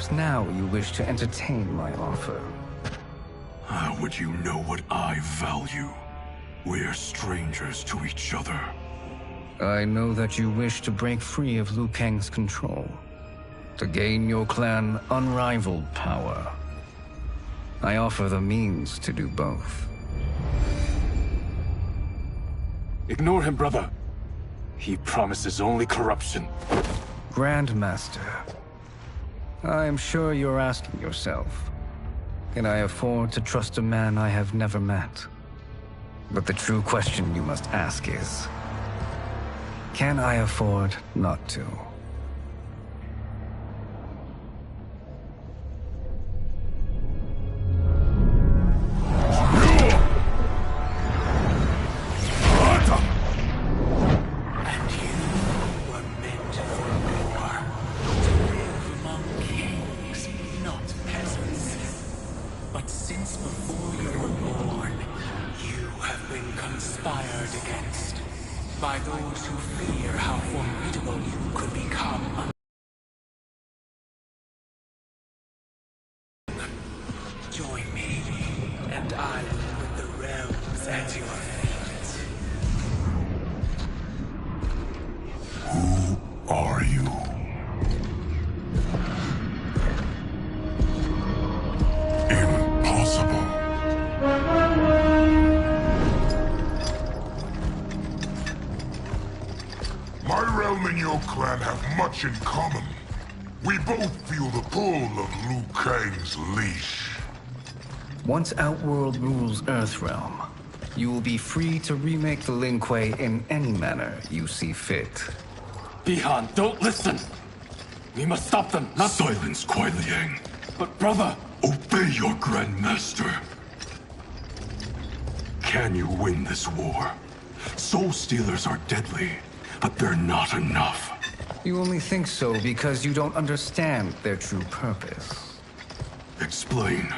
Perhaps now you wish to entertain my offer. How would you know what I value? We're strangers to each other. I know that you wish to break free of Liu Kang's control, to gain your clan unrivaled power. I offer the means to do both. Ignore him, brother. He promises only corruption. Grandmaster, I am sure you're asking yourself, can I afford to trust a man I have never met? But the true question you must ask is, can I afford not to? By those who fear how formidable you could become. Join me, and I will put the realms at your feet. Who are you? Impossible. My realm and your clan have much in common. We both feel the pull of Liu Kang's leash. Once Outworld rules Earthrealm, you will be free to remake the Lin Kuei in any manner you see fit. Bihan, don't listen! We must stop them, not— Silence, Kuai Liang. But brother! Obey your Grandmaster. Can you win this war? Soul Stealers are deadly, but they're not enough. You only think so because you don't understand their true purpose. Explain.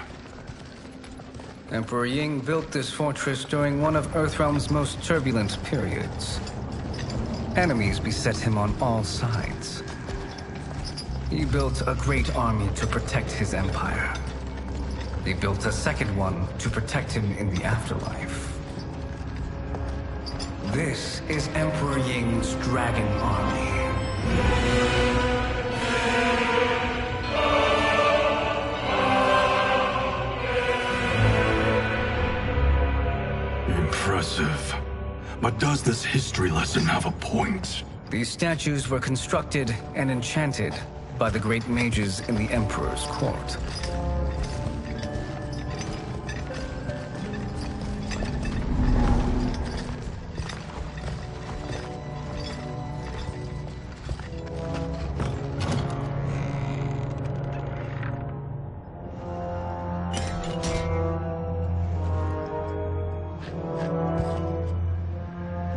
Emperor Ying built this fortress during one of Earthrealm's most turbulent periods. Enemies beset him on all sides. He built a great army to protect his empire. He built a second one to protect him in the afterlife. This is Emperor Ying's Dragon Army. Impressive. But does this history lesson have a point? These statues were constructed and enchanted by the great mages in the Emperor's court.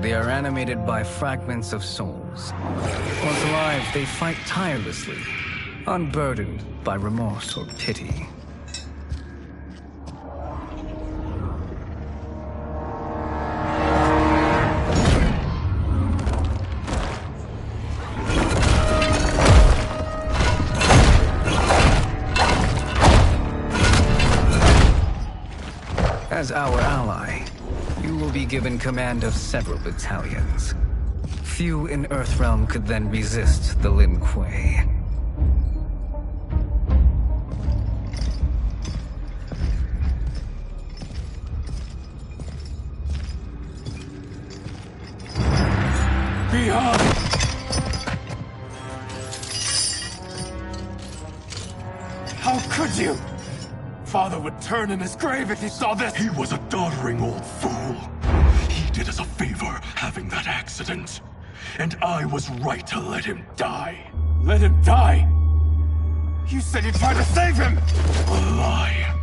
They are animated by fragments of souls. Once alive, they fight tirelessly, unburdened by remorse or pity. As our ally, you will be given command of several battalions. Few in Earthrealm could then resist the Lin Kuei. Bihan! How could you? Father would turn in his grave if he saw this! He was a doddering old fool. He did us a favor having that accident. And I was right to let him die. Let him die? You said you tried to save him! A lie.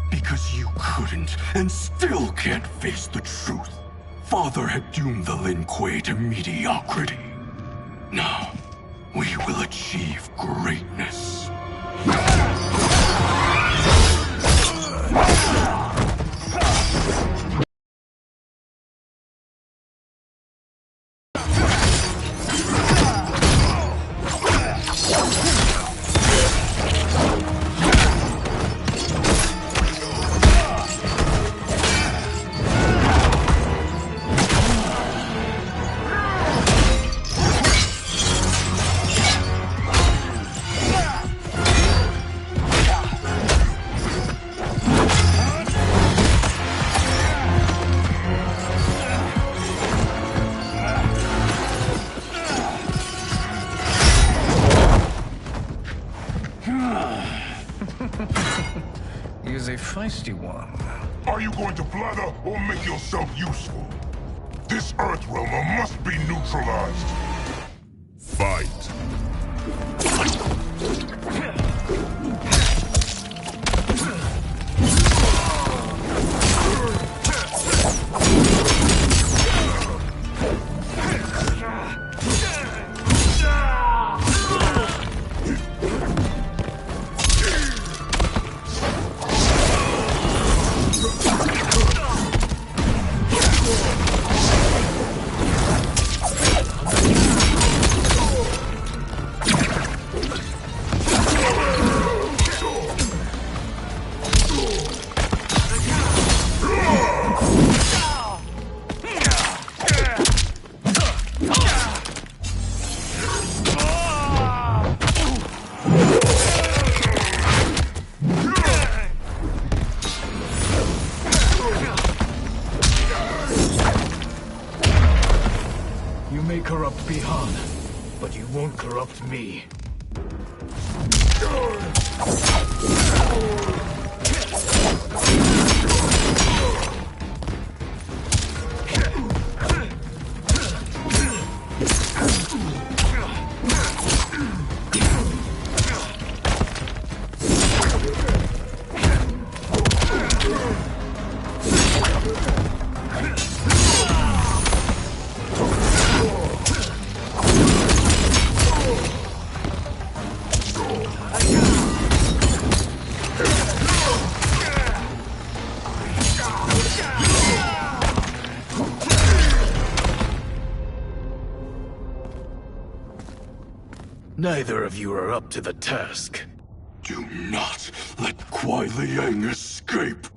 Because you couldn't and still can't face the truth. Father had doomed the Lin Kuei to mediocrity. Now, we will achieve greatness. feisty one. Are you going to blather or make yourself useful? This Earthrealmer must be neutralized. Fight. You may corrupt Bihan, but you won't corrupt me. Neither of you are up to the task. Do not let Kuai Liang escape.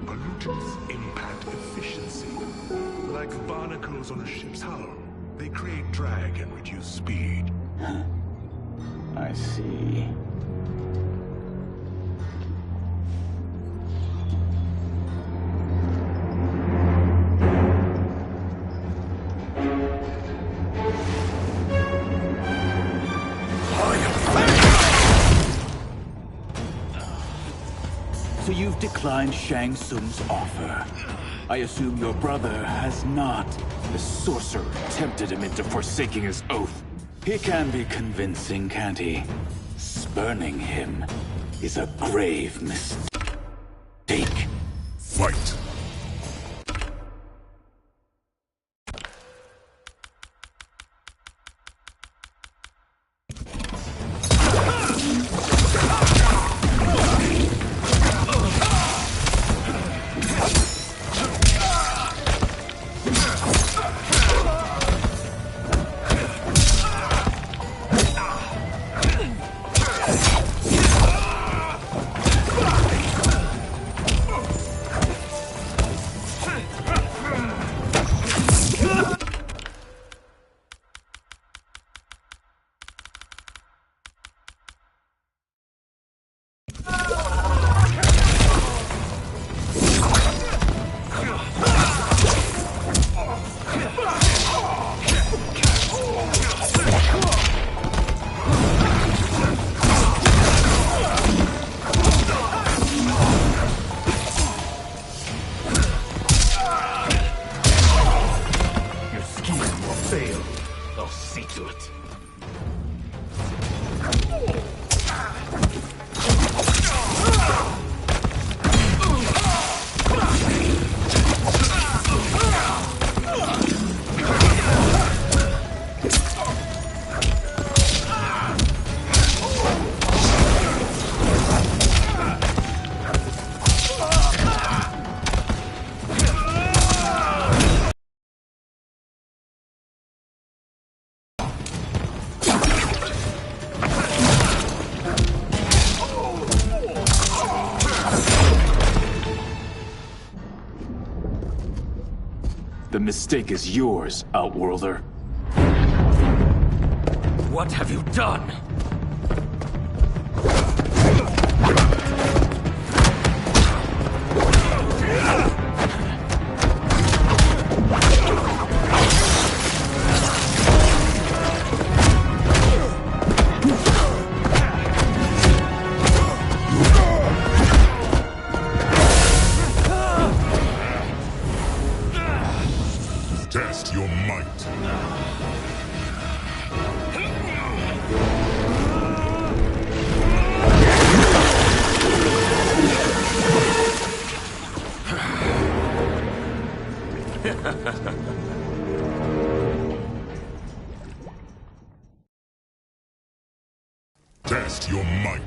Pollutants impact efficiency. Like barnacles on a ship's hull, they create drag and reduce speed. I see. So you've declined Shang Tsung's offer. I assume your brother has not. The sorcerer tempted him into forsaking his oath. He can be convincing, can't he? Spurning him is a grave mistake. Fight. I'll see to it. The mistake is yours, Outworlder. What have you done? Test your might. Test your might.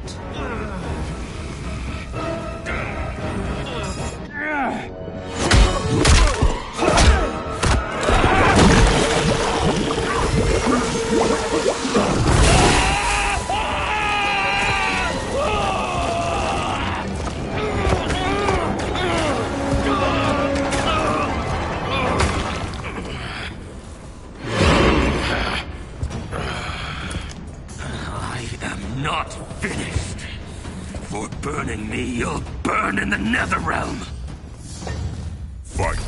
Not finished. For burning me, you'll burn in the Netherrealm. Fight.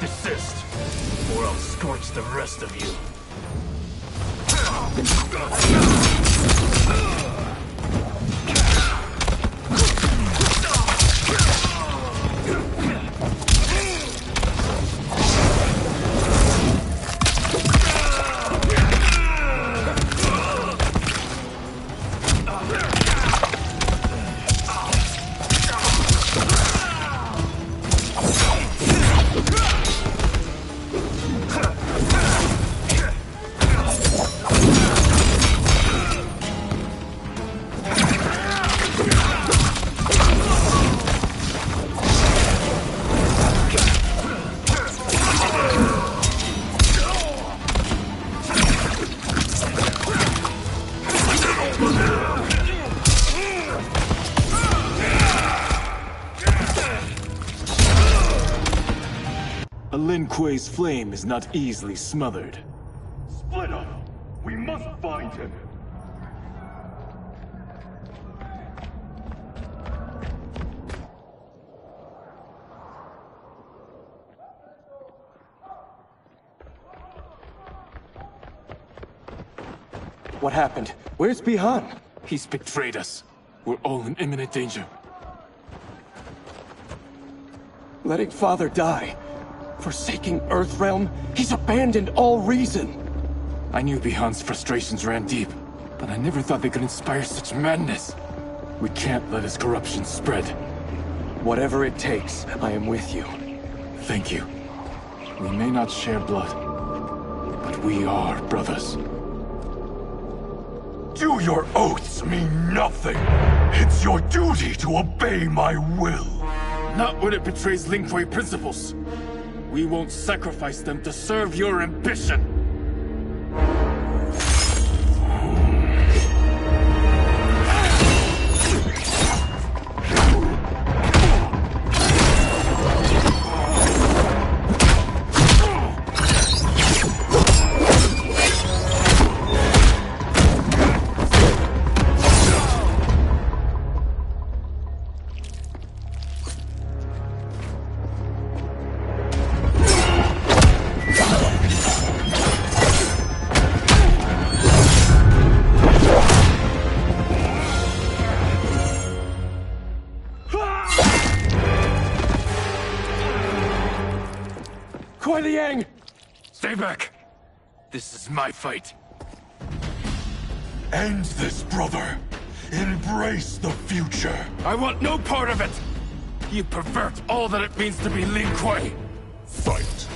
Desist, or I'll scorch the rest of you. A Lin Kuei's flame is not easily smothered. Split up! We must find him! What happened? Where's Bihan? He's betrayed us. We're all in imminent danger. Letting Father die. Forsaking Earthrealm? He's abandoned all reason. I knew Bihan's frustrations ran deep, but I never thought they could inspire such madness. We can't let his corruption spread. Whatever it takes, I am with you. Thank you. We may not share blood, but we are brothers. Do your oaths mean nothing? It's your duty to obey my will. Not when it betrays Lin Kuei principles. We won't sacrifice them to serve your ambition. Stay back. This is my fight. End this, brother. Embrace the future. I want no part of it! You pervert all that it means to be Lin Kuei! Fight.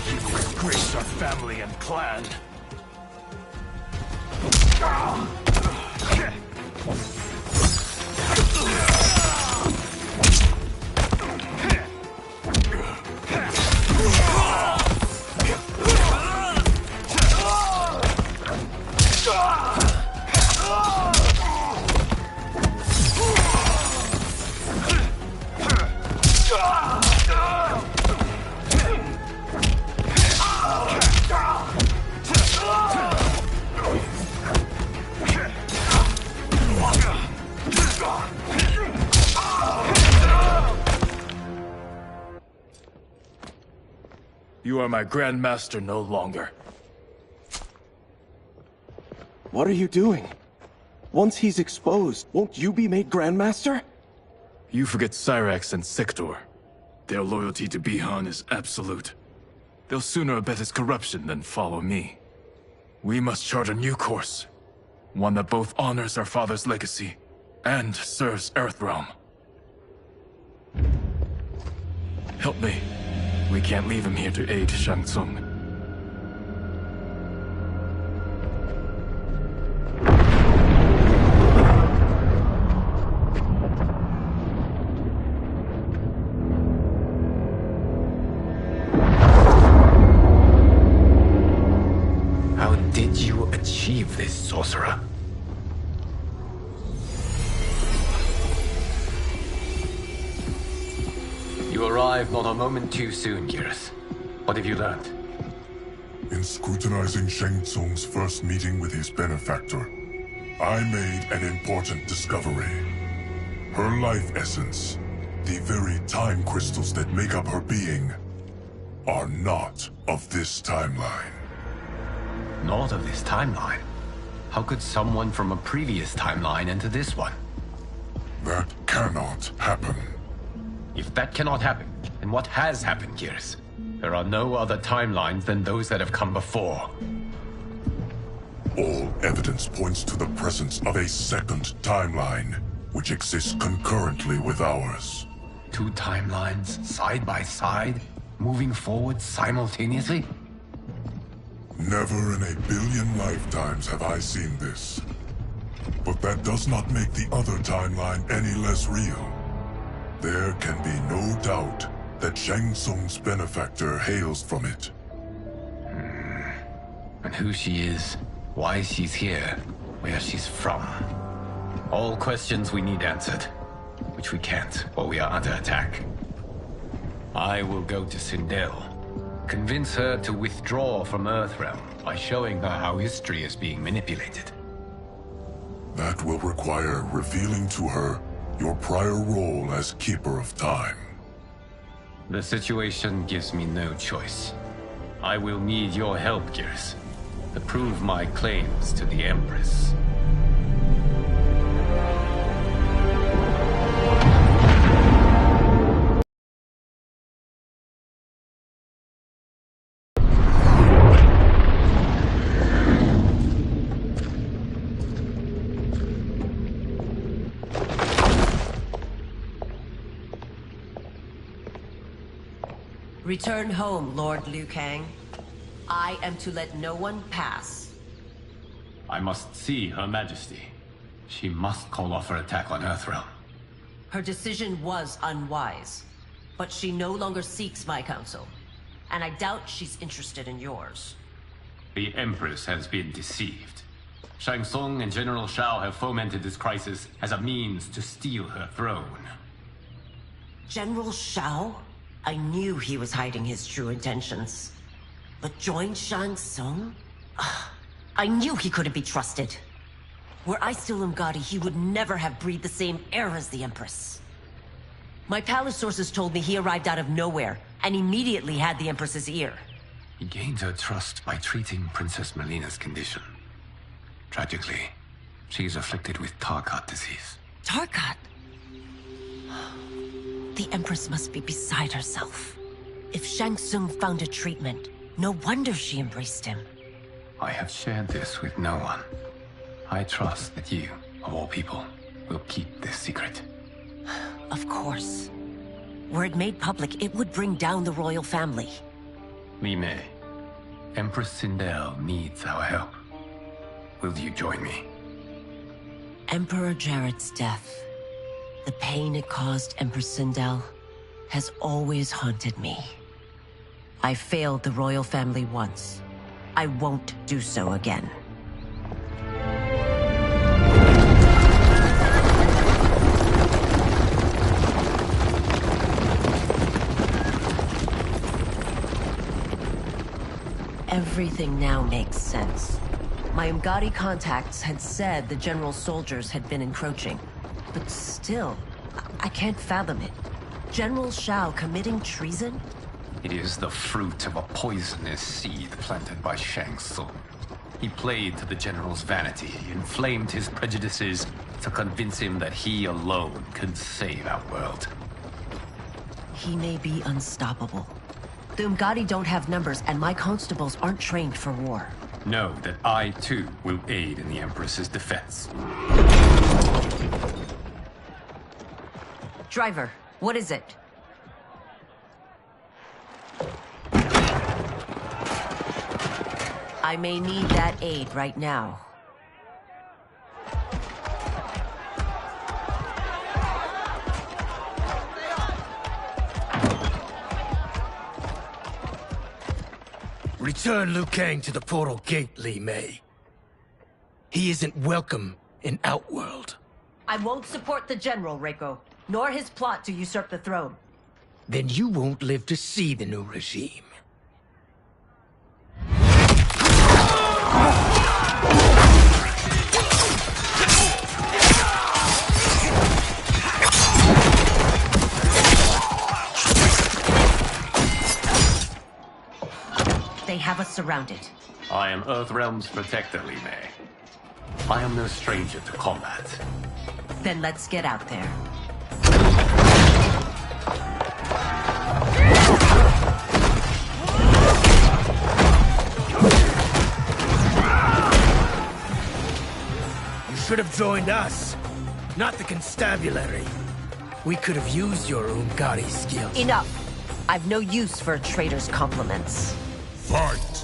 Disgrace our family and clan! You are my Grandmaster no longer. What are you doing? Once he's exposed, won't you be made Grandmaster? You forget Cyrax and Sector. Their loyalty to Bihan is absolute. They'll sooner abet his corruption than follow me. We must chart a new course. One that both honors our father's legacy and serves Earthrealm. Help me. We can't leave him here to aid Shang Tsung. How did you achieve this, sorcerer? You arrived not a moment too soon, Geras. What have you learned? In scrutinizing Shang Tsung's first meeting with his benefactor, I made an important discovery. Her life essence, the very time crystals that make up her being, are not of this timeline. Not of this timeline? How could someone from a previous timeline enter this one? That cannot happen. If that cannot happen, then what has happened, Geras? There are no other timelines than those that have come before. All evidence points to the presence of a second timeline, which exists concurrently with ours. Two timelines, side by side, moving forward simultaneously? Never in a billion lifetimes have I seen this. But that does not make the other timeline any less real. There can be no doubt that Shang Tsung's benefactor hails from it. And who she is, why she's here, where she's from. All questions we need answered, which we can't while we are under attack. I will go to Sindel, convince her to withdraw from Earthrealm by showing her how history is being manipulated. That will require revealing to her your prior role as Keeper of Time. The situation gives me no choice. I will need your help, Geras, to prove my claims to the Empress. Return home, Lord Liu Kang. I am to let no one pass. I must see Her Majesty. She must call off her attack on Earthrealm. Her decision was unwise, but she no longer seeks my counsel, and I doubt she's interested in yours. The Empress has been deceived. Shang Tsung and General Shao have fomented this crisis as a means to steal her throne. General Shao? I knew he was hiding his true intentions. But join Shang Tsung? I knew he couldn't be trusted. Were I still Umgadi, he would never have breathed the same air as the Empress. My palace sources told me he arrived out of nowhere, and immediately had the Empress's ear. He gained her trust by treating Princess Melina's condition. Tragically, she is afflicted with Tarkat disease. Tarkat? The Empress must be beside herself. If Shang Tsung found a treatment, no wonder she embraced him. I have shared this with no one. I trust that you, of all people, will keep this secret. Of course. Were it made public, it would bring down the royal family. Li Mei, Empress Sindel needs our help. Will you join me? Emperor Jarrett's death, the pain it caused Empress Sindel, has always haunted me. I failed the royal family once. I won't do so again. Everything now makes sense. My Umgadi contacts had said the general's soldiers had been encroaching. But still, I can't fathom it. General Shao committing treason? It is the fruit of a poisonous seed planted by Shang Tsung. He played to the general's vanity, inflamed his prejudices to convince him that he alone could save our world. He may be unstoppable. The Umgadi don't have numbers, and my constables aren't trained for war. Know that I, too, will aid in the Empress's defense. Driver, what is it? I may need that aid right now. Return Liu Kang to the portal gate, Li Mei. He isn't welcome in Outworld. I won't support the General, Reiko, nor his plot to usurp the throne. Then you won't live to see the new regime. They have us surrounded. I am Earthrealm's protector, Li Mei. I am no stranger to combat. Then let's get out there. You should have joined us, not the constabulary. We could have used your Umgadi skills. Enough! I've no use for a traitor's compliments. Fight!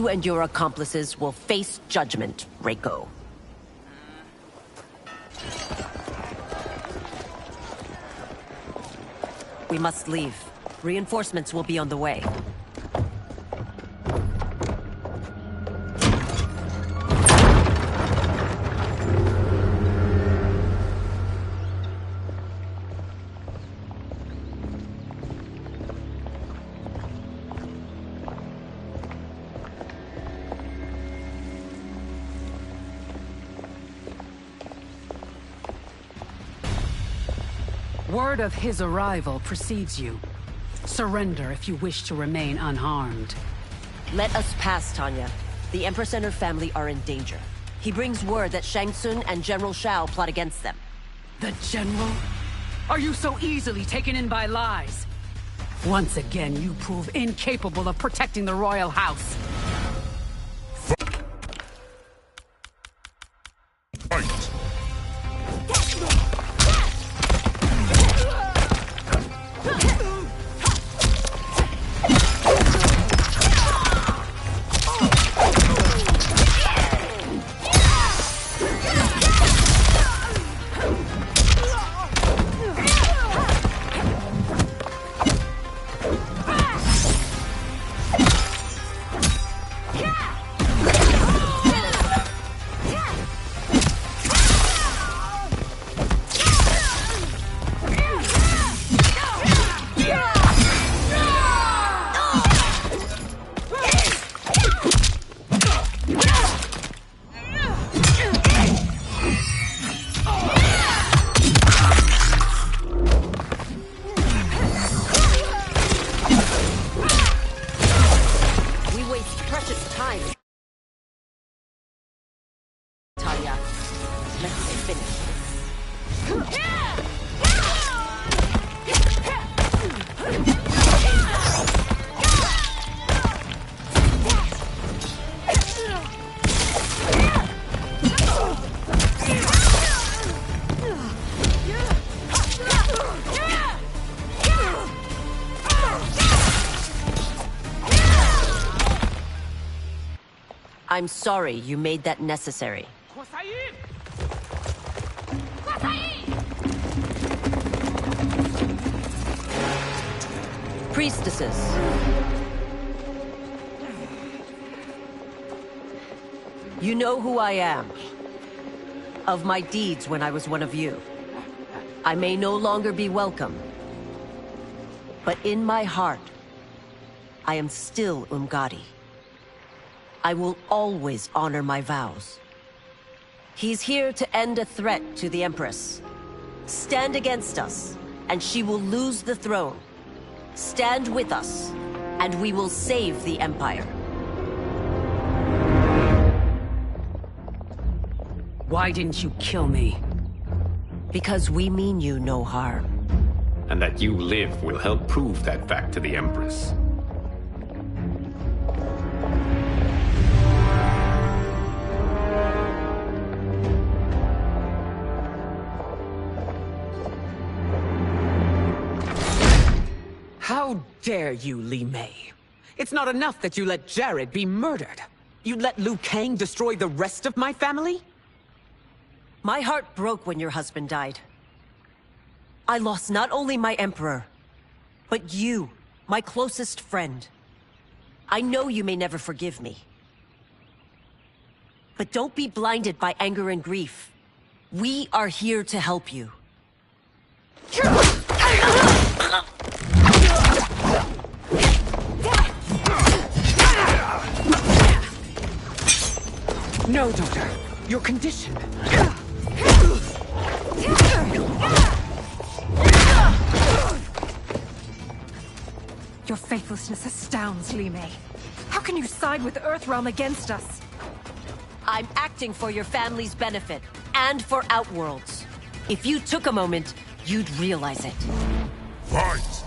You and your accomplices will face judgment, Reiko. We must leave. Reinforcements will be on the way. Word of his arrival precedes you. Surrender if you wish to remain unharmed. Let us pass, Tanya. The Empress and her family are in danger. He brings word that Shang Tsung and General Shao plot against them. The General? Are you so easily taken in by lies? Once again, you prove incapable of protecting the royal house. Fight! I'm sorry you made that necessary. Priestesses. You know who I am. Of my deeds when I was one of you. I may no longer be welcome. But in my heart, I am still Umgadi. I will always honor my vows. He's here to end a threat to the Empress. Stand against us, and she will lose the throne. Stand with us, and we will save the Empire. Why didn't you kill me? Because we mean you no harm. And that you live will help prove that fact to the Empress. How dare you, Li Mei? It's not enough that you let Jared be murdered. You'd let Liu Kang destroy the rest of my family? My heart broke when your husband died. I lost not only my emperor, but you, my closest friend. I know you may never forgive me. But don't be blinded by anger and grief. We are here to help you. No, Doctor. Your condition. Your faithlessness astounds, Li Mei. How can you side with Earthrealm against us? I'm acting for your family's benefit, and for Outworld's. If you took a moment, you'd realize it. Fight!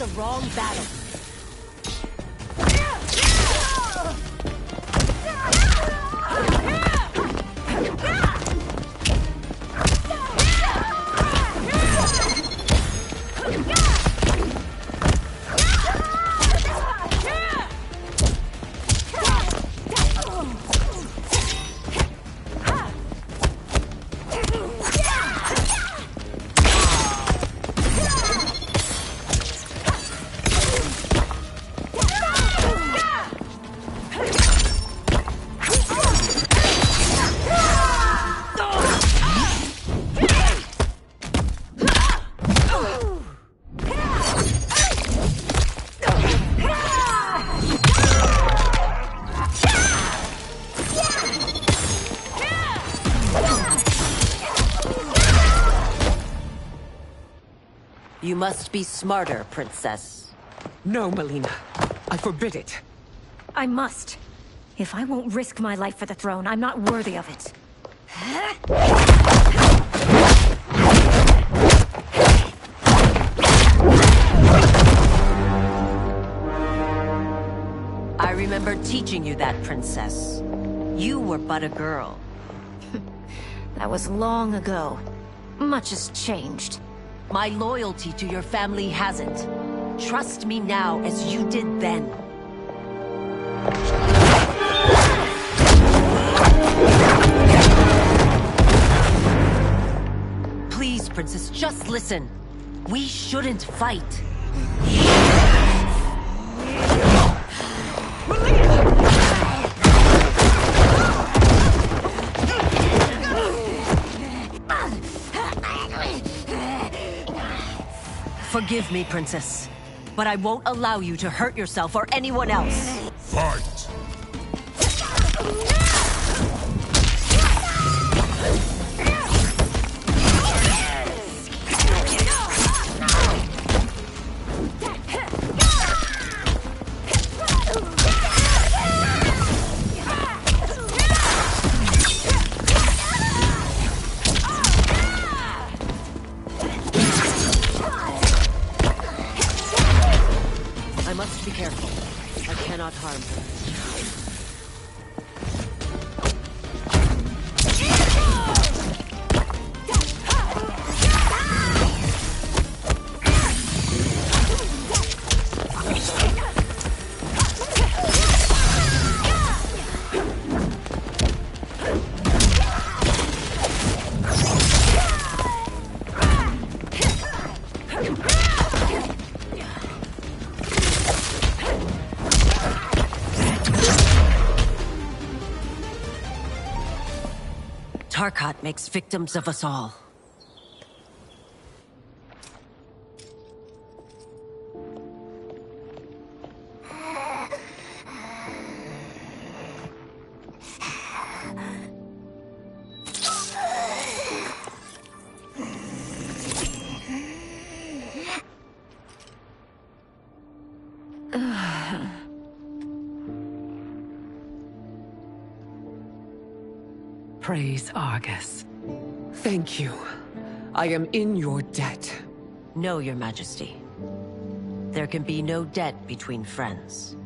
the wrong battle. You must be smarter, Princess. No, Melina. I forbid it. I must. If I won't risk my life for the throne, I'm not worthy of it. I remember teaching you that, Princess. You were but a girl. That was long ago. Much has changed. My loyalty to your family hasn't. Trust me now as you did then. Please, Princess, just listen. We shouldn't fight. Forgive me, Princess, but I won't allow you to hurt yourself or anyone else. Fight! I must be careful. I cannot harm her. Tarkat makes victims of us all. Praise Argus. Thank you. I am in your debt. No, Your Majesty. There can be no debt between friends.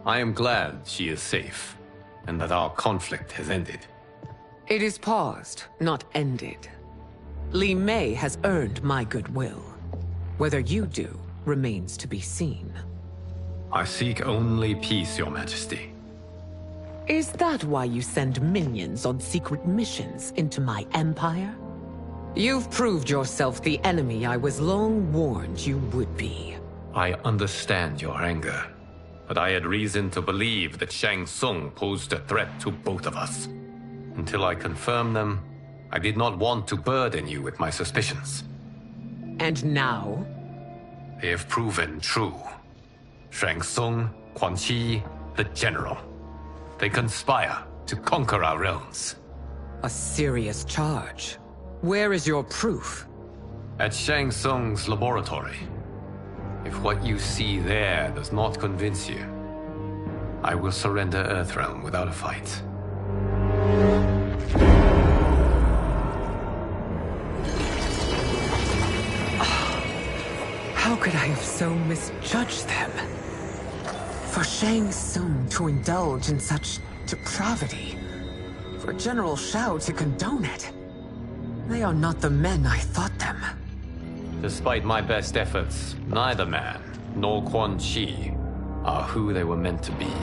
I am glad she is safe, and that our conflict has ended. It is paused, not ended. Li Mei has earned my goodwill. Whether you do remains to be seen. I seek only peace, Your Majesty. Is that why you send minions on secret missions into my empire? You've proved yourself the enemy I was long warned you would be. I understand your anger, but I had reason to believe that Shang Tsung posed a threat to both of us. Until I confirmed them, I did not want to burden you with my suspicions. And now? They have proven true. Shang Tsung, Quan Chi, the General. They conspire to conquer our realms. A serious charge. Where is your proof? At Shang Tsung's laboratory. If what you see there does not convince you, I will surrender Earthrealm without a fight. could I have so misjudged them? For Shang Tsung to indulge in such depravity, for General Shao to condone it, they are not the men I thought them. Despite my best efforts, neither man nor Quan Chi are who they were meant to be.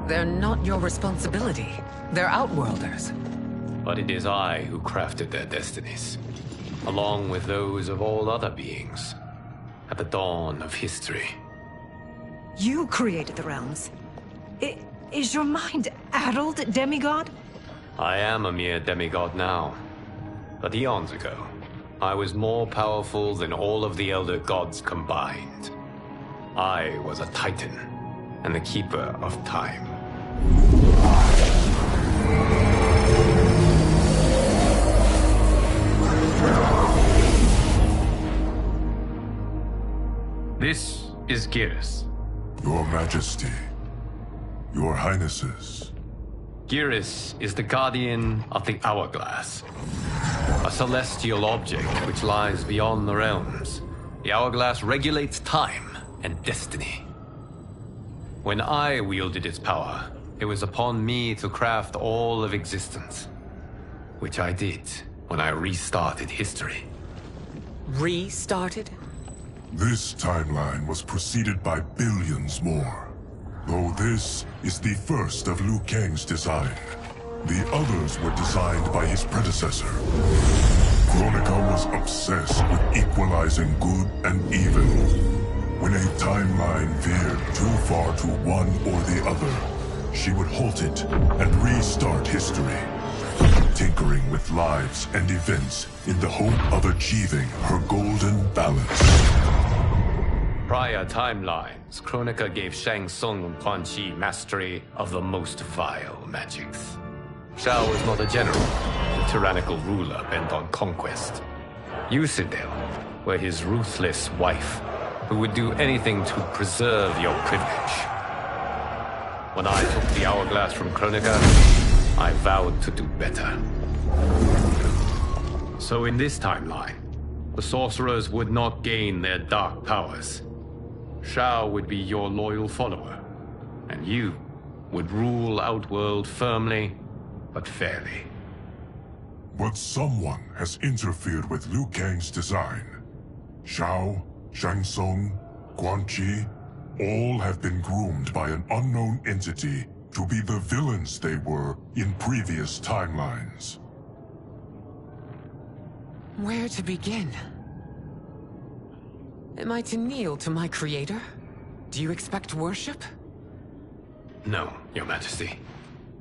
They're not your responsibility. They're Outworlders. But it is I who crafted their destinies, along with those of all other beings, at the dawn of history. You created the realms. Is your mind addled, demigod? I am a mere demigod now. But eons ago, I was more powerful than all of the Elder Gods combined. I was a Titan, and the Keeper of Time. This is Geras. Your Majesty. Your Highnesses. Geras is the guardian of the Hourglass. A celestial object which lies beyond the realms. The Hourglass regulates time and destiny. When I wielded its power, it was upon me to craft all of existence. Which I did when I restarted history. Restarted? This timeline was preceded by billions more. Though this is the first of Liu Kang's design. The others were designed by his predecessor. Kronika was obsessed with equalizing good and evil. When a timeline veered too far to one or the other, she would halt it and restart history, tinkering with lives and events in the hope of achieving her golden balance. Prior timelines, Kronika gave Shang Tsung and Quan Chi mastery of the most vile magics. Shao was not a general, a tyrannical ruler bent on conquest. You, Sindel, were his ruthless wife, who would do anything to preserve your privilege. When I took the Hourglass from Kronika, I vowed to do better. So in this timeline, the sorcerers would not gain their dark powers. Shao would be your loyal follower, and you would rule Outworld firmly, but fairly. But someone has interfered with Liu Kang's design. Shao, Shang Tsung, Quan Chi, all have been groomed by an unknown entity to be the villains they were in previous timelines. Where to begin? Am I to kneel to my creator? Do you expect worship? No, Your Majesty.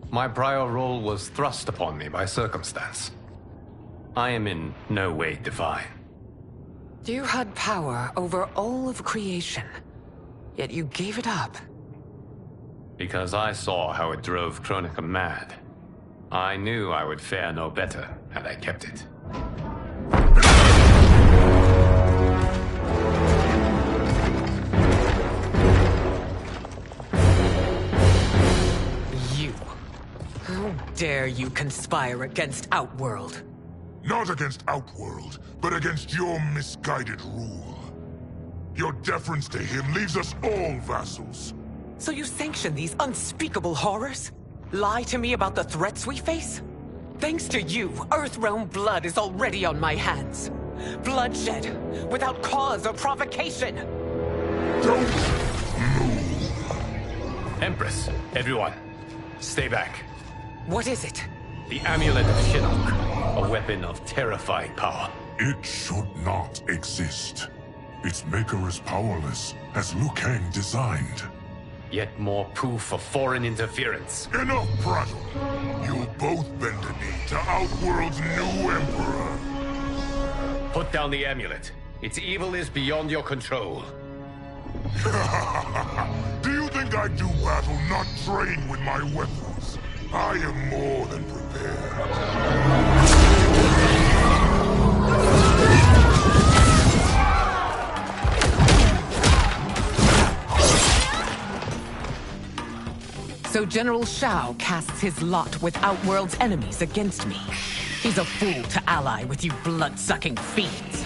My prior role was thrust upon me by circumstance. I am in no way divine. You had power over all of creation, yet you gave it up. Because I saw how it drove Kronika mad. I knew I would fare no better had I kept it. How dare you conspire against Outworld? Not against Outworld, but against your misguided rule. Your deference to him leaves us all vassals. So you sanction these unspeakable horrors? Lie to me about the threats we face? Thanks to you, Earthrealm blood is already on my hands. Bloodshed, without cause or provocation. Don't move. Empress, everyone, stay back. What is it? The Amulet of Shinnok, a weapon of terrifying power. It should not exist. Its maker is powerless, as Liu Kang designed. Yet more proof of foreign interference. Enough prattle! You'll both bend a knee to Outworld's new Emperor. Put down the amulet. Its evil is beyond your control. Do you think I do battle not trained with my weapons? I am more than prepared. So General Shao casts his lot with Outworld's enemies against me. He's a fool to ally with you blood-sucking fiends.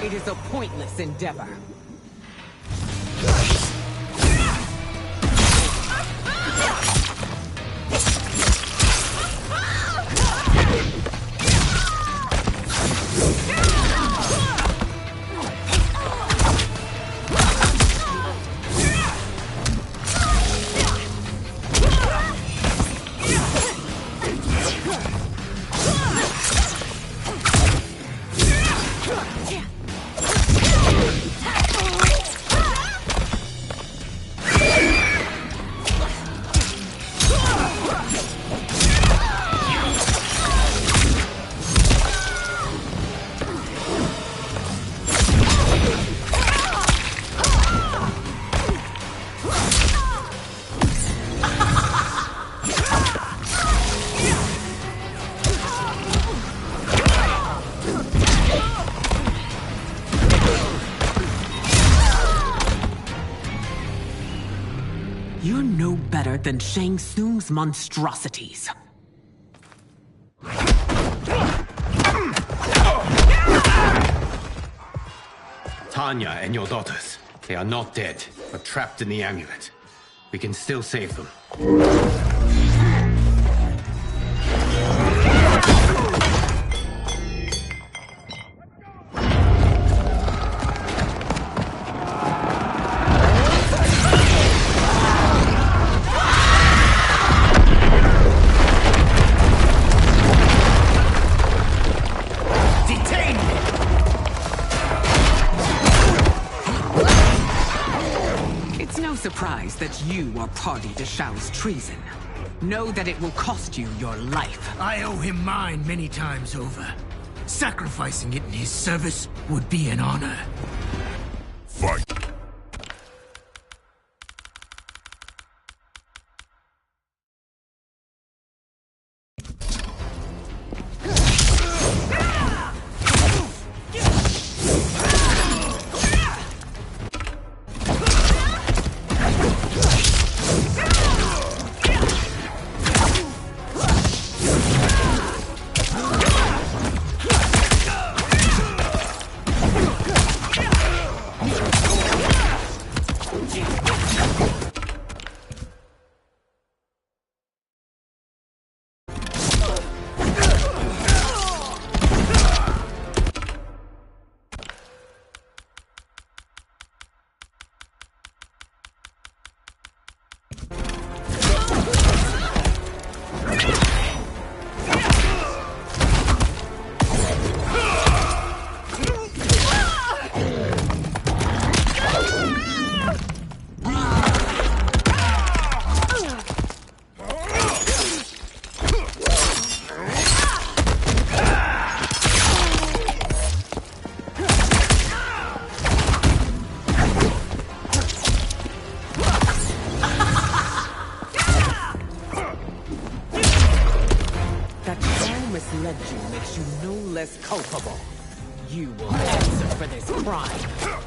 It is a pointless endeavor. You're no better than Shang Tsung's monstrosities. Tanya and your daughters, they are not dead, but trapped in the amulet. We can still save them. Surprised that you are party to Shao's treason. Know that it will cost you your life. I owe him mine many times over. Sacrificing it in his service would be an honor. Fight! Misled you makes you no less culpable. You will answer for this crime.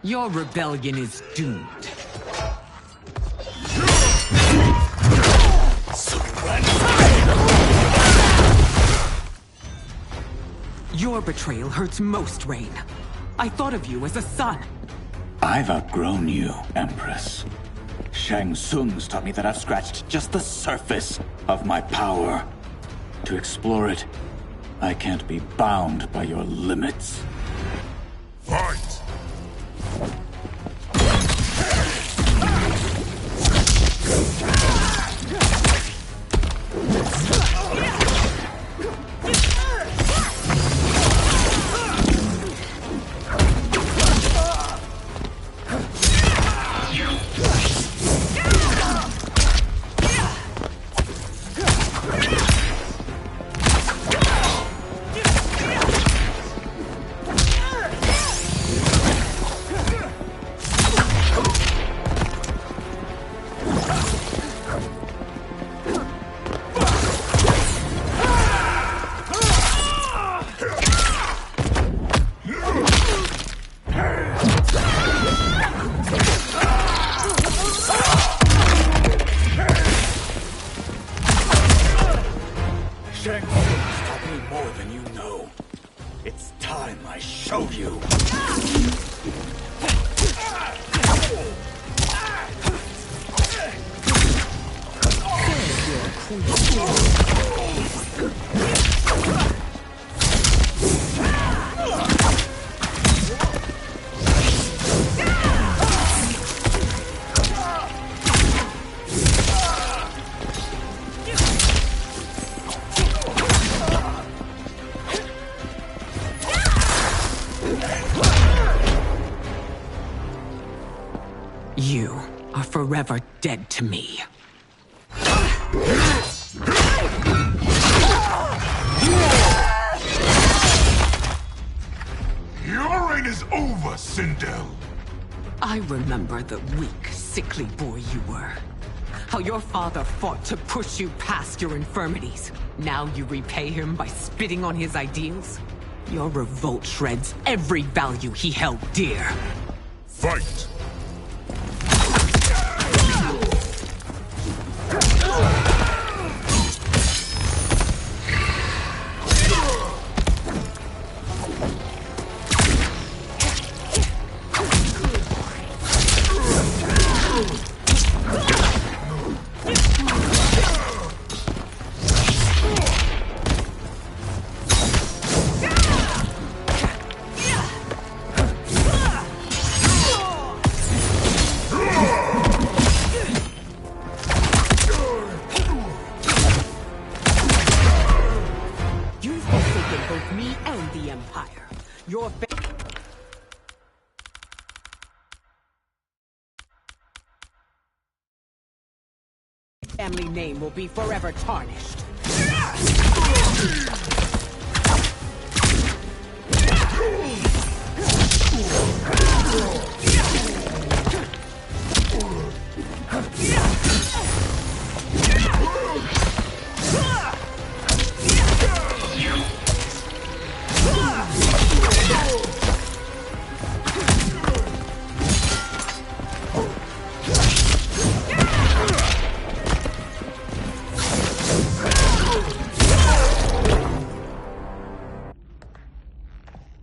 Your rebellion is doomed. Your betrayal hurts most, Rain. I thought of you as a son. I've outgrown you, Empress. Shang Tsung's taught me that I've scratched just the surface of my power. To explore it, I can't be bound by your limits. Fight! Shang Tsung's taught me more than you know. It's time I show you. You are forever dead to me. Your reign is over, Sindel. I remember the weak, sickly boy you were. How your father fought to push you past your infirmities. Now you repay him by spitting on his ideals? Your revolt shreds every value he held dear. Fight! You've forsaken both me and the Empire. Your family name will be forever tarnished.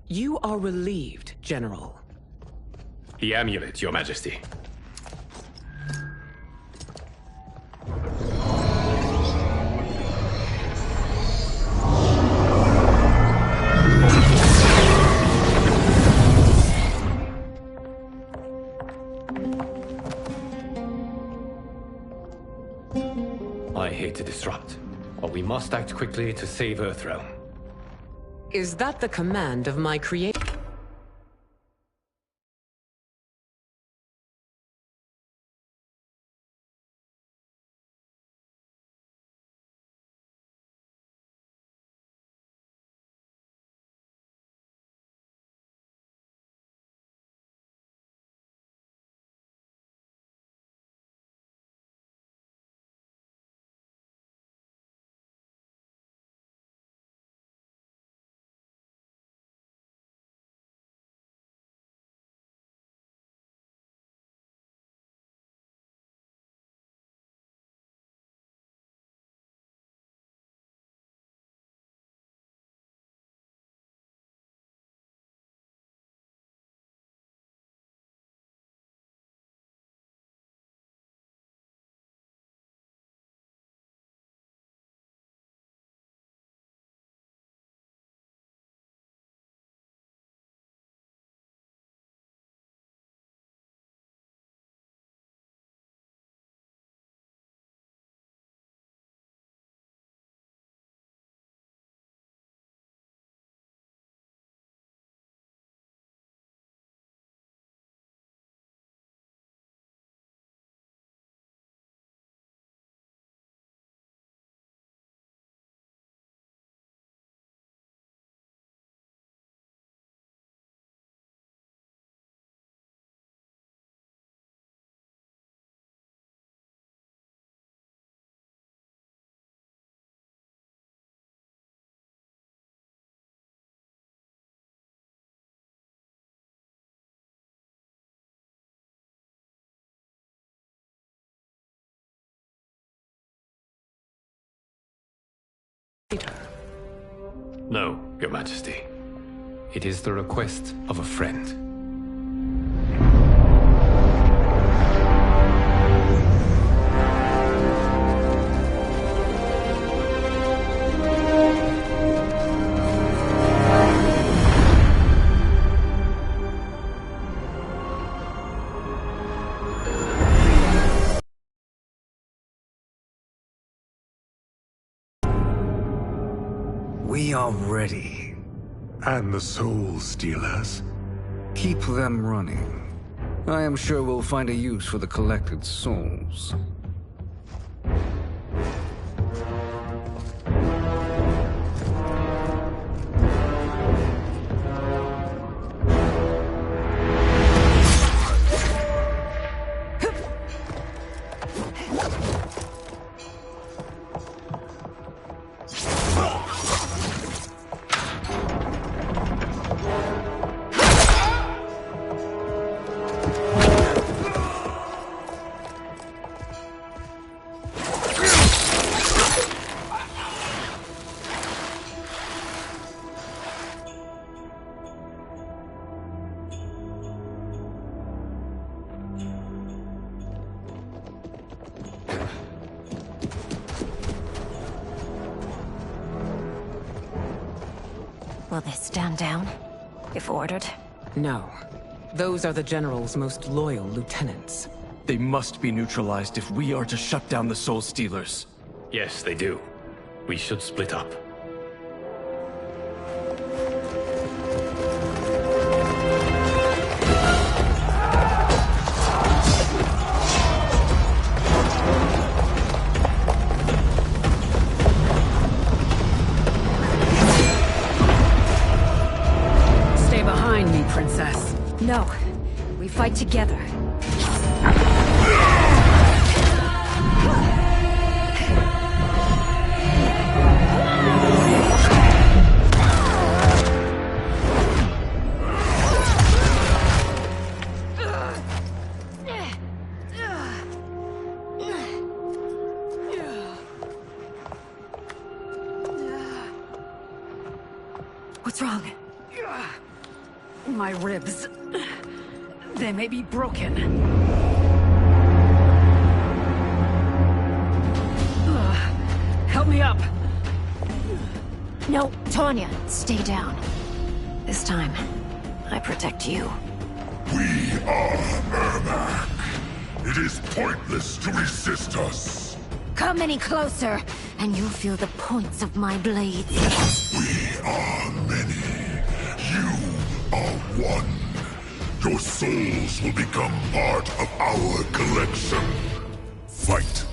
You are relieved, General. The amulet, Your Majesty. I hate to disrupt, but we must act quickly to save Earthrealm. Is that the command of my creator? later. No, Your Majesty. It is the request of a friend. We are ready. And the Soul Stealers? Keep them running. I am sure we'll find a use for the collected souls. Will they stand down, if ordered? No. Those are the General's most loyal lieutenants. They must be neutralized if we are to shut down the Soul Stealers. Yes, they do. We should split up. Princess. No. We fight together. What's wrong? My ribs. They may be broken. Help me up. No, Tanya, stay down. This time, I protect you. We are Ermac. It is pointless to resist us. Come any closer, and you'll feel the points of my blades. We are many. You are one. Your souls will become part of our collection. Fight.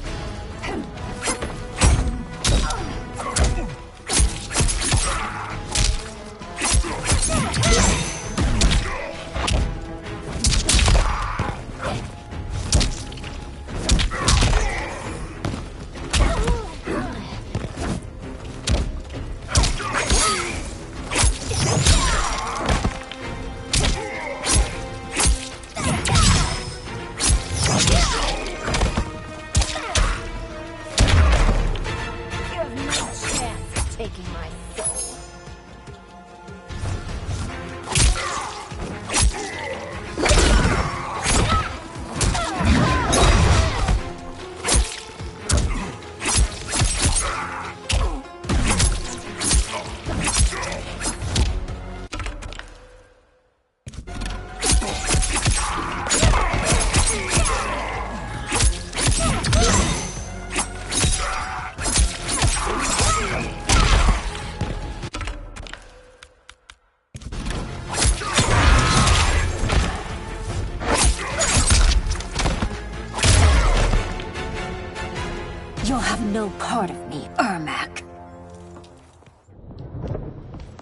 You'll have no part of me, Ermac.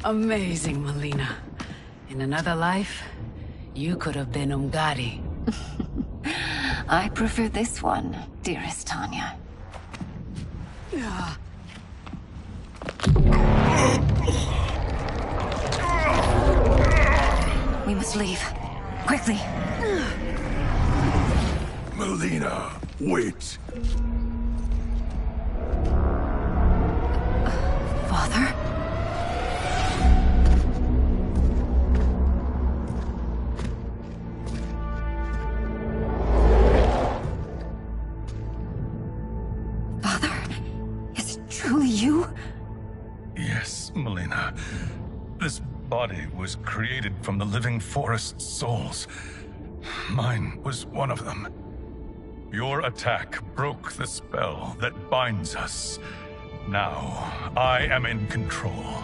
Amazing, Melina. In another life, you could have been Umgadi. I prefer this one, dearest Tanya. We must leave. Quickly. Melina, wait. Father? Father? Is it truly you? Yes, Melina. This body was created from the living forest's souls. Mine was one of them. Your attack broke the spell that binds us. Now, I am in control.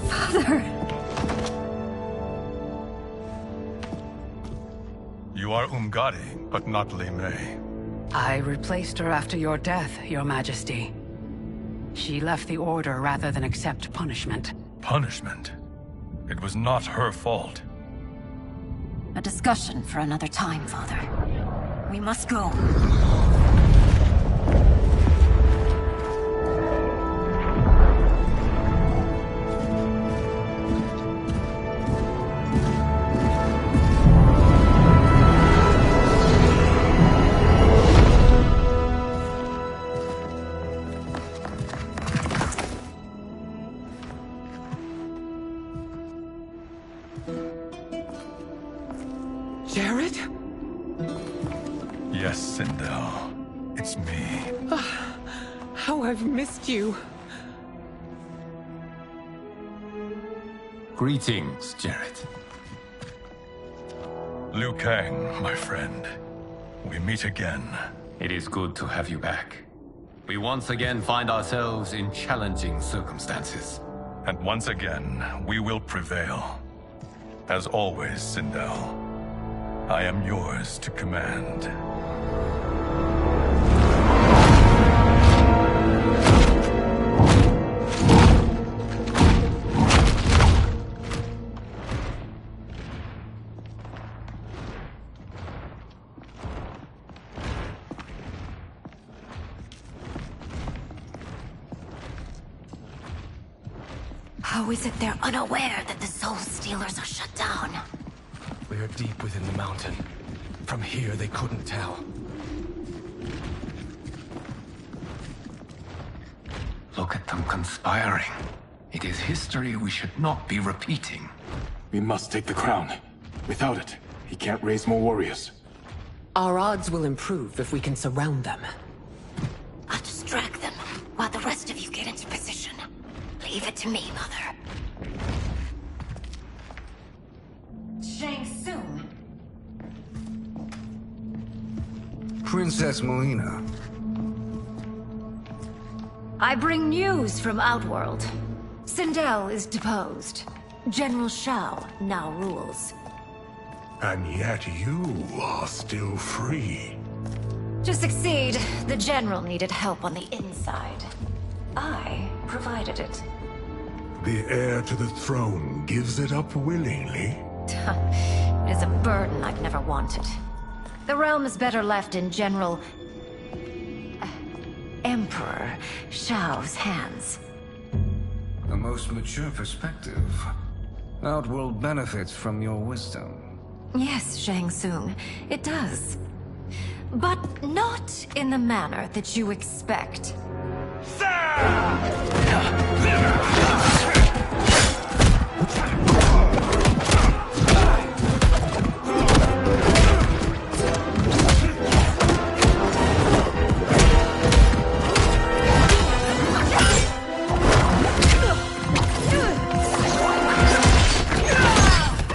Father! You are Umgadi, but not Li Mei. I replaced her after your death, Your Majesty. She left the Order rather than accept punishment. Punishment? It was not her fault. A discussion for another time, Father. We must go. Jared? Yes, Sindel. It's me. How I've missed you. Greetings, Jared. Liu Kang, my friend. We meet again. It is good to have you back. We once again find ourselves in challenging circumstances. And once again, we will prevail. As always, Sindel, I am yours to command. How is it they're unaware that the Soul Stealers are shut down? We are deep within the mountain. From here, they couldn't tell. Look at them conspiring. It is history we should not be repeating. We must take the crown. Without it, he can't raise more warriors. Our odds will improve if we can surround them. I'll distract them while the rest of you get into position. Leave it to me, Mother. Shang Tsung. Princess Melina. I bring news from Outworld. Sindel is deposed. General Shao now rules. And yet you are still free. To succeed, the General needed help on the inside. I provided it. The heir to the throne gives it up willingly. It is a burden I've never wanted. The realm is better left in General... Emperor Shao's hands. A most mature perspective. Outworld benefits from your wisdom. Yes, Shang Tsung, it does. But not in the manner that you expect.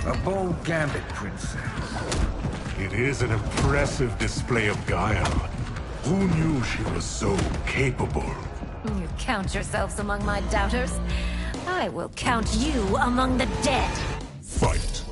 A bold gambit, Princess. It is an impressive display of guile. Who knew she was so capable? You count yourselves among my doubters. I will count you among the dead. Fight.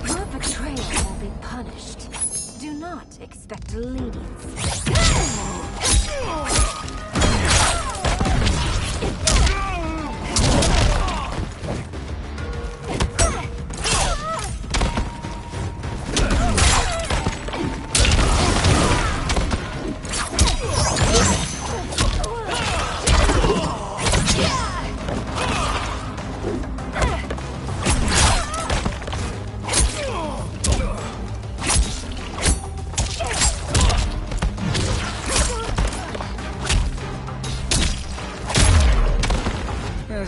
Your betrayal will be punished. Do not expect leniency.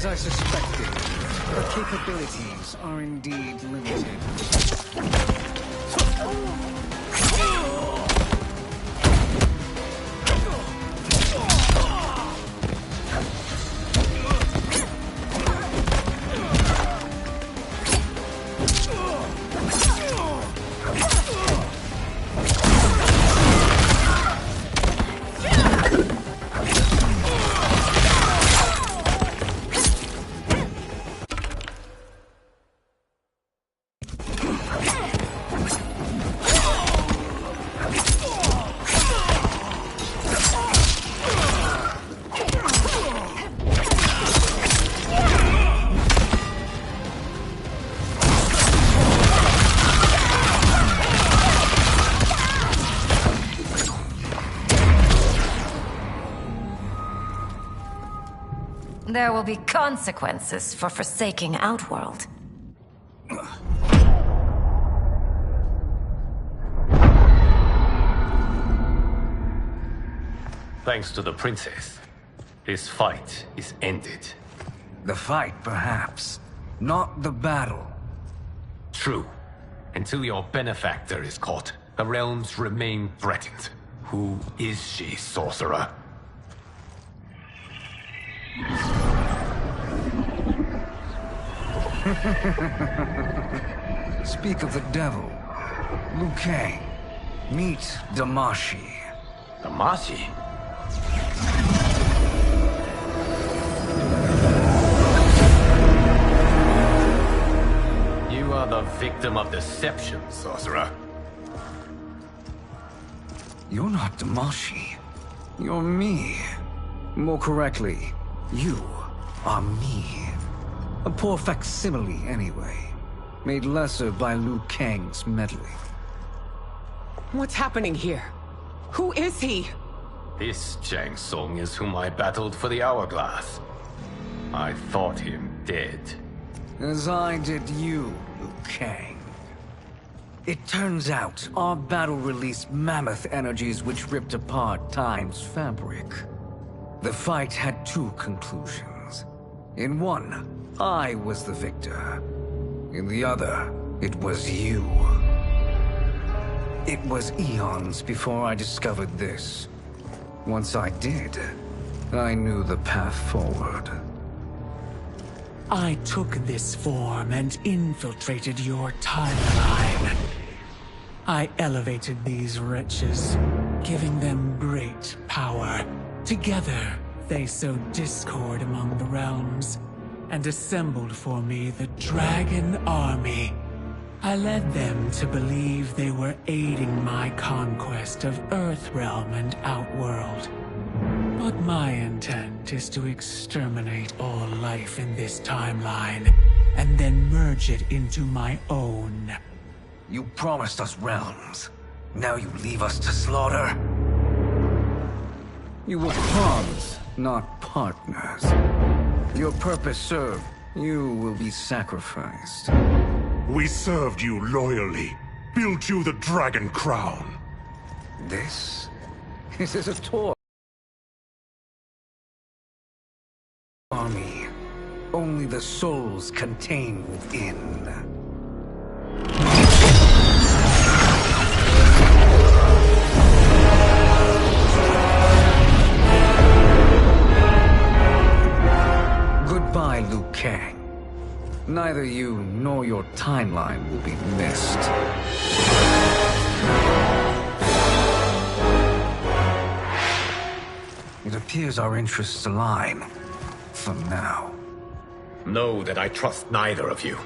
I suspected. Her capabilities are indeed limited. There will be consequences for forsaking Outworld. Thanks to the princess, this fight is ended. The fight, perhaps. Not the battle. True. Until your benefactor is caught, the realms remain threatened. Who is she, sorcerer? Speak of the devil. Liu Kang. Meet Damashi. Damashi? You are the victim of deception, sorcerer. You're not Damashi. You're me. More correctly, you are me. A poor facsimile, anyway. Made lesser by Liu Kang's meddling. What's happening here? Who is he? This Shang Tsung is whom I battled for the Hourglass. I thought him dead. As I did you, Liu Kang. It turns out our battle released mammoth energies which ripped apart time's fabric. The fight had two conclusions. In one, I was the victor. In the other, it was you. It was eons before I discovered this. Once I did, I knew the path forward. I took this form and infiltrated your timeline. I elevated these wretches, giving them great power. Together, they sowed discord among the realms, and assembled for me the Dragon Army. I led them to believe they were aiding my conquest of Earthrealm and Outworld. But my intent is to exterminate all life in this timeline, and then merge it into my own. You promised us realms. Now you leave us to slaughter? You were pawns, not partners. Your purpose served, you will be sacrificed. We served you loyally, built you the Dragon Crown. This is a toy. Army. Only the souls contained within. Goodbye, Liu Kang. Neither you nor your timeline will be missed. It appears our interests align. For now. Know that I trust neither of you.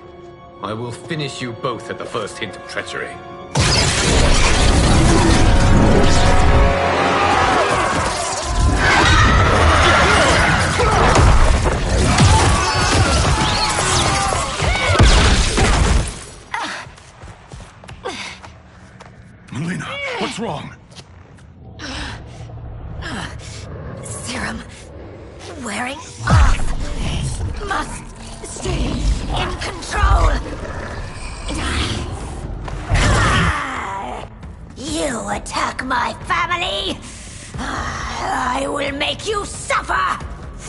I will finish you both at the first hint of treachery. Melina, what's wrong? Serum wearing off. Must stay in control. You attack my family. I will make you suffer.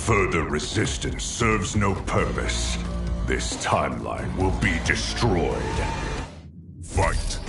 Further resistance serves no purpose. This timeline will be destroyed. Fight!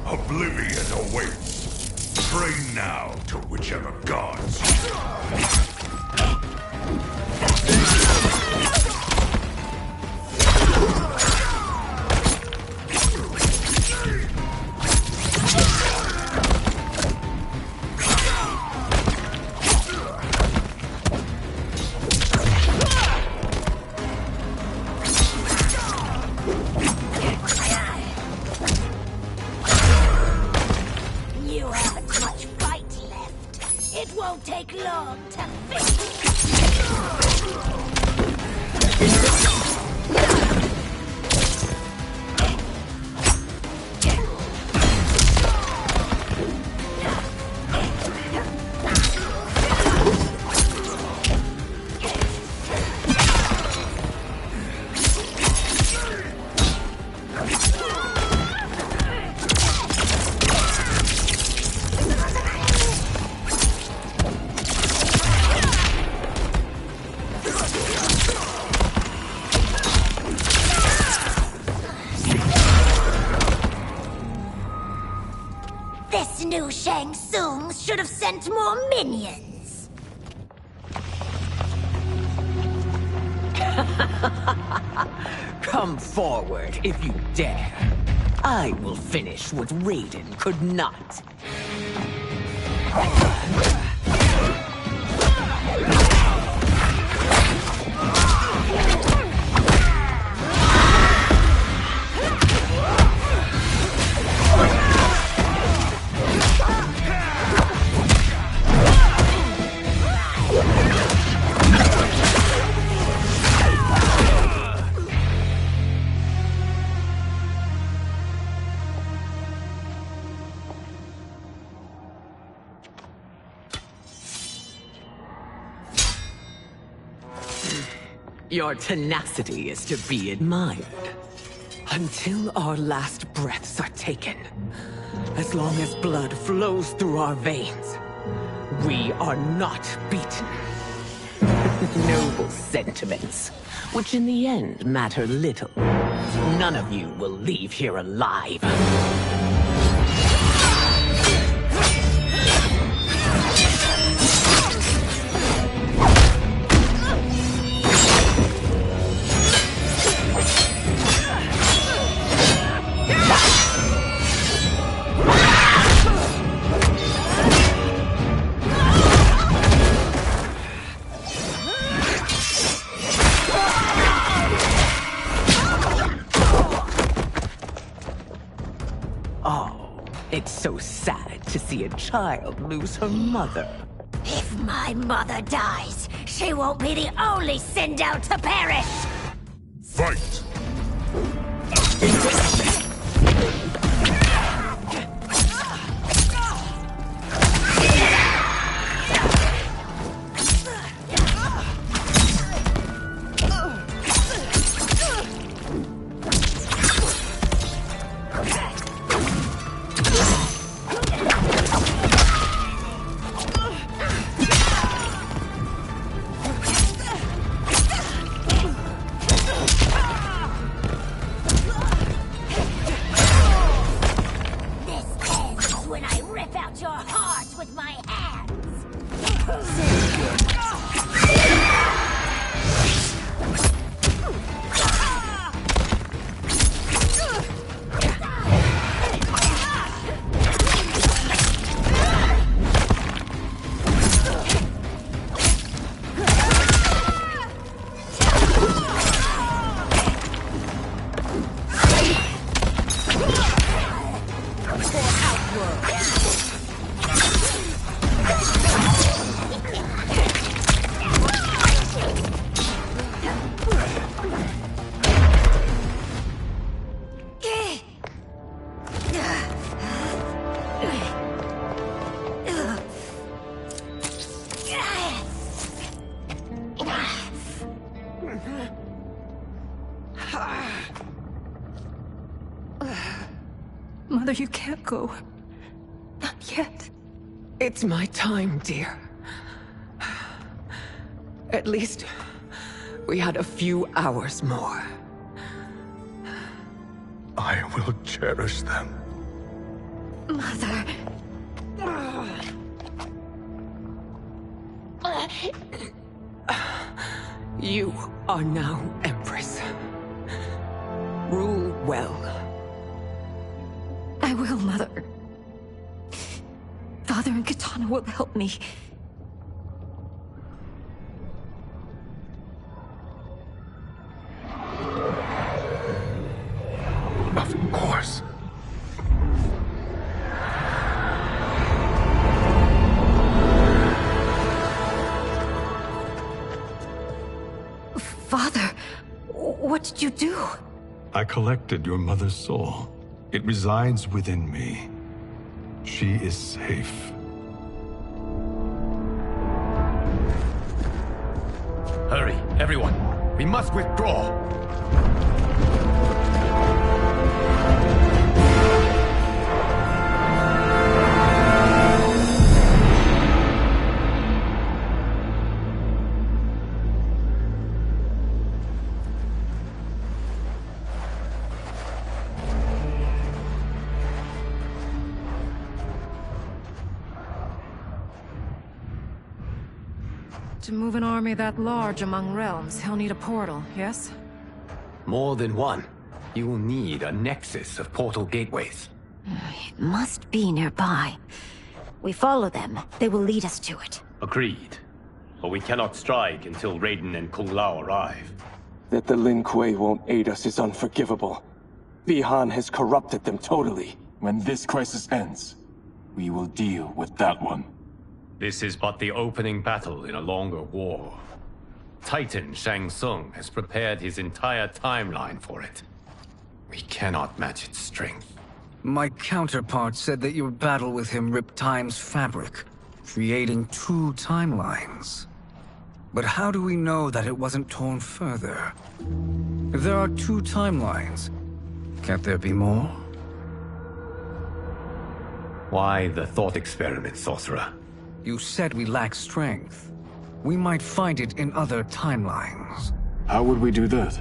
Oblivion awaits. Pray now to whichever gods. You haven't much fight left. It won't take long to finish. This new Shang Tsung should have sent more minions. Come forward if you dare. I will finish what Raiden could not. Your tenacity is to be admired. Until our last breaths are taken, as long as blood flows through our veins, we are not beaten. Noble sentiments, which in the end matter little. None of you will leave here alive. It's so sad to see a child lose her mother. If my mother dies, she won't be the only Sindel to perish! Fight! Mother, you can't go. Not yet. It's my time, dear. At least, we had a few hours more. I will cherish them. Mother. You are now Empress. Rule well. I will, Mother. Father and Katana will help me. Of course. Father, what did you do? I collected your mother's soul. It resides within me. She is safe. Hurry, everyone. We must withdraw. To move an army that large among realms, he'll need a portal, yes? More than one. You will need a nexus of portal gateways. It must be nearby. We follow them, they will lead us to it. Agreed. But we cannot strike until Raiden and Kung Lao arrive. That the Lin Kuei won't aid us is unforgivable. Bi-Han has corrupted them totally. When this crisis ends, we will deal with that one. This is but the opening battle in a longer war. Titan Shang Tsung has prepared his entire timeline for it. We cannot match its strength. My counterpart said that your battle with him ripped time's fabric, creating two timelines. But how do we know that it wasn't torn further? If there are two timelines, can't there be more? Why the thought experiment, Sorcerer? You said we lack strength. We might find it in other timelines. How would we do that?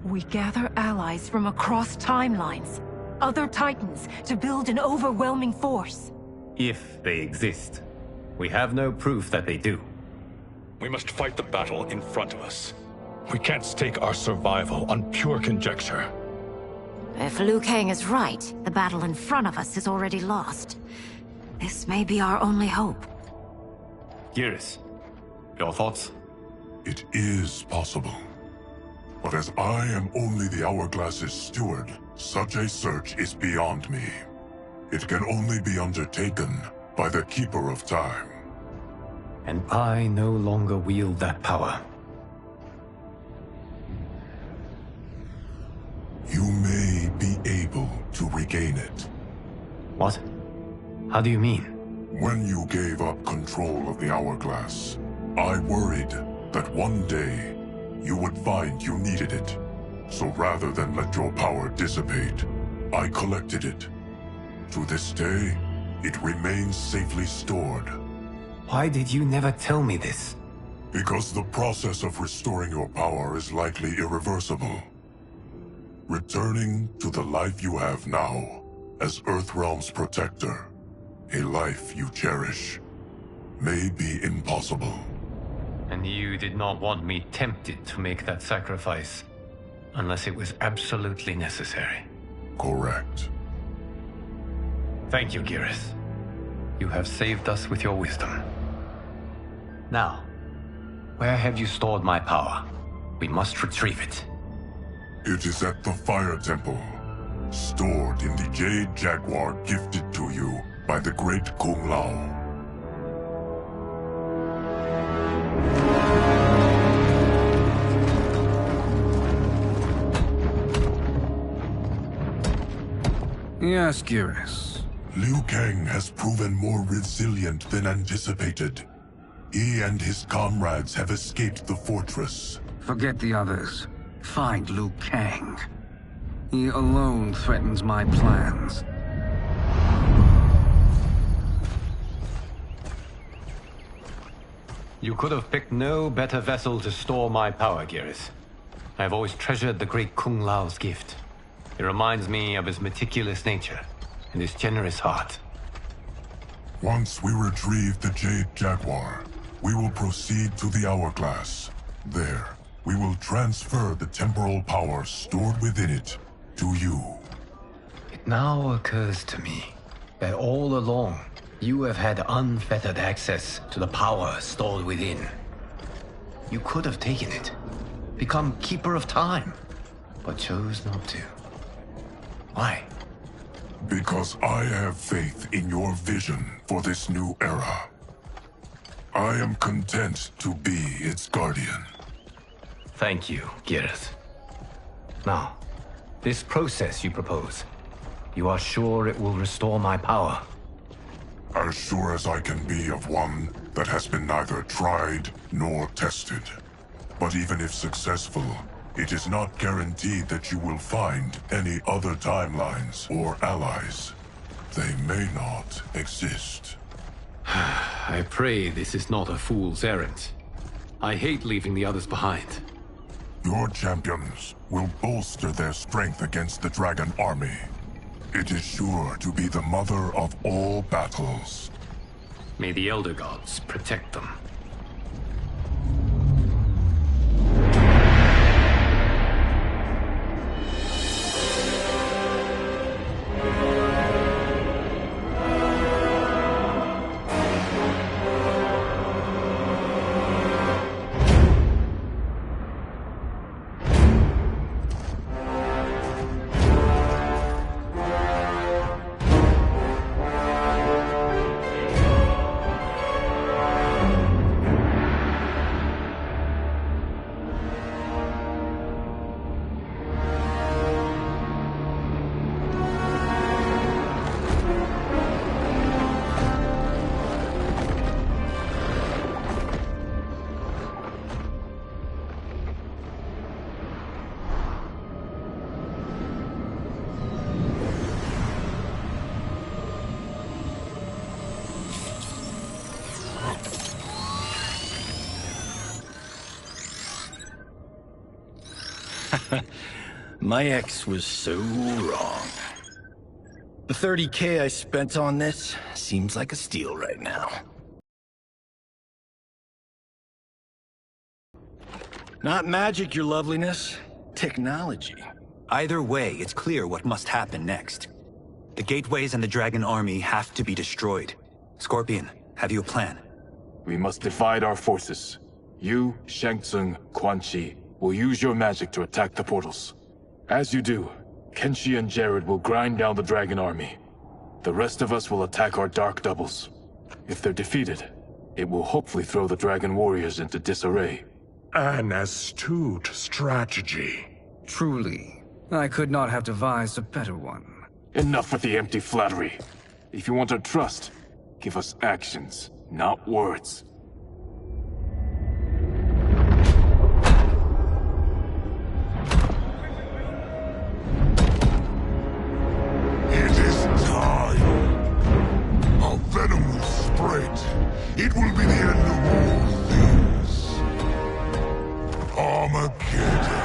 We gather allies from across timelines, other titans, to build an overwhelming force. If they exist. We have no proof that they do. We must fight the battle in front of us. We can't stake our survival on pure conjecture. If Liu Kang is right, the battle in front of us is already lost. This may be our only hope. Geras, your thoughts? It is possible. But as I am only the Hourglass's steward, such a search is beyond me. It can only be undertaken by the Keeper of Time. And I no longer wield that power. You may be able to regain it. What? How do you mean? When you gave up control of the Hourglass, I worried that one day you would find you needed it. So rather than let your power dissipate, I collected it. To this day, it remains safely stored. Why did you never tell me this? Because the process of restoring your power is likely irreversible. Returning to the life you have now, as Earthrealm's protector, a life you cherish, may be impossible. And you did not want me tempted to make that sacrifice, unless it was absolutely necessary. Correct. Thank you, Geras. You have saved us with your wisdom. Now, where have you stored my power? We must retrieve it. It is at the Fire Temple, stored in the Jade Jaguar gifted to you by the great Kung Lao. Yes, Geras. Liu Kang has proven more resilient than anticipated. He and his comrades have escaped the fortress. Forget the others. Find Liu Kang. He alone threatens my plans. You could have picked no better vessel to store my power, Geras. I have always treasured the great Kung Lao's gift. It reminds me of his meticulous nature and his generous heart. Once we retrieve the Jade Jaguar, we will proceed to the Hourglass. There, we will transfer the temporal power stored within it to you. It now occurs to me that all along, you have had unfettered access to the power stored within. You could have taken it, become Keeper of Time, but chose not to. Why? Because I have faith in your vision for this new era. I am content to be its guardian. Thank you, Geras. Now, this process you propose, you are sure it will restore my power? As sure as I can be of one that has been neither tried nor tested. But even if successful, it is not guaranteed that you will find any other timelines or allies. They may not exist. I pray this is not a fool's errand. I hate leaving the others behind. Your champions will bolster their strength against the Dragon Army. It is sure to be the mother of all battles. May the Elder Gods protect them. My ex was so wrong. The 30K I spent on this seems like a steal right now. Not magic, your loveliness. Technology. Either way, it's clear what must happen next. The gateways and the Dragon Army have to be destroyed. Scorpion, have you a plan? We must divide our forces. You, Shang Tsung, Quan Chi will use your magic to attack the portals. As you do, Kenshi and Jared will grind down the Dragon Army. The rest of us will attack our dark doubles. If they're defeated, it will hopefully throw the Dragon Warriors into disarray. An astute strategy. Truly, I could not have devised a better one. Enough with the empty flattery. If you want our trust, give us actions, not words. It is time. Our venom will spread. It will be the end of all things. Armageddon.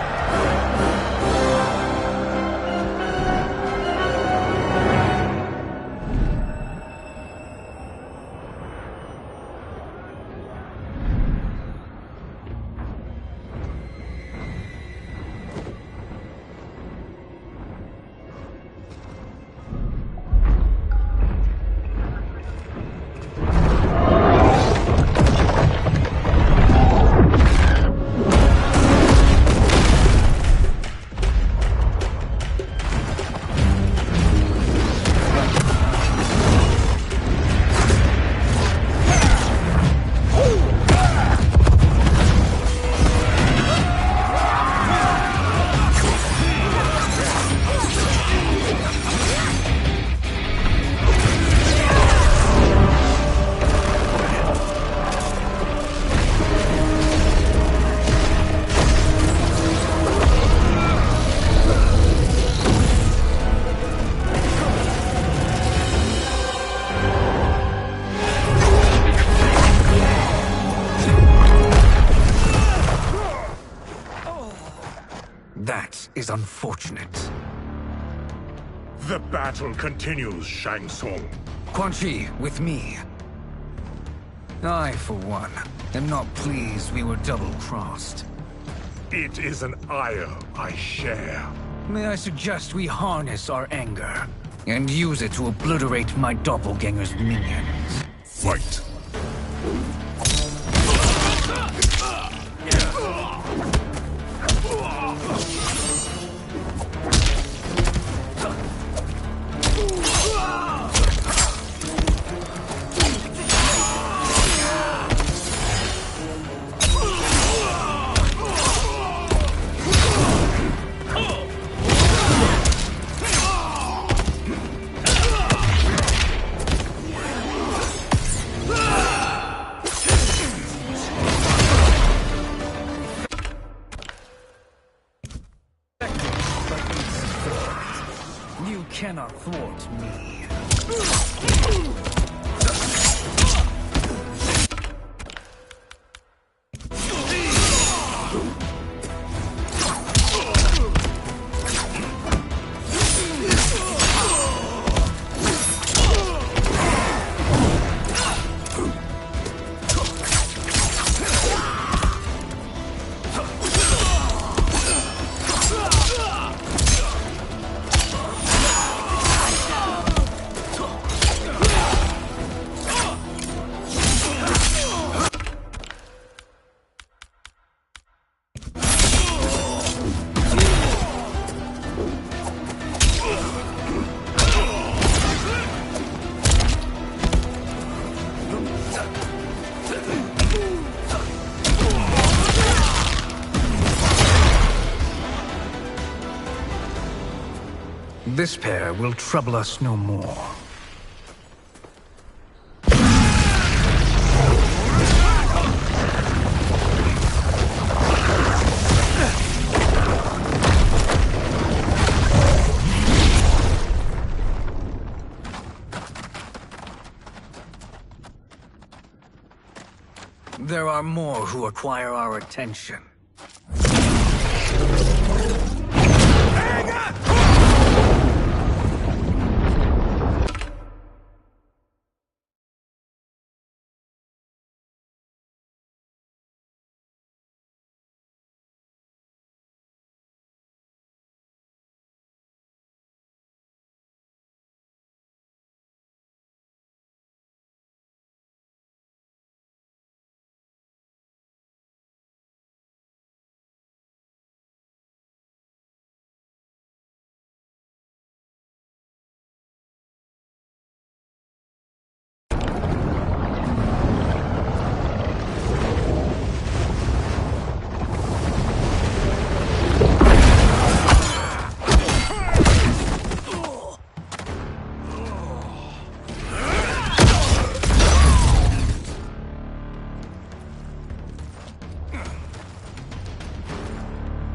is unfortunate. The battle continues, Shang Tsung. Quan Chi, with me. I, for one, am not pleased we were double-crossed. It is an ire I share. May I suggest we harness our anger and use it to obliterate my doppelganger's minions? Fight! You cannot thwart me. This pair will trouble us no more. There are more who acquire our attention.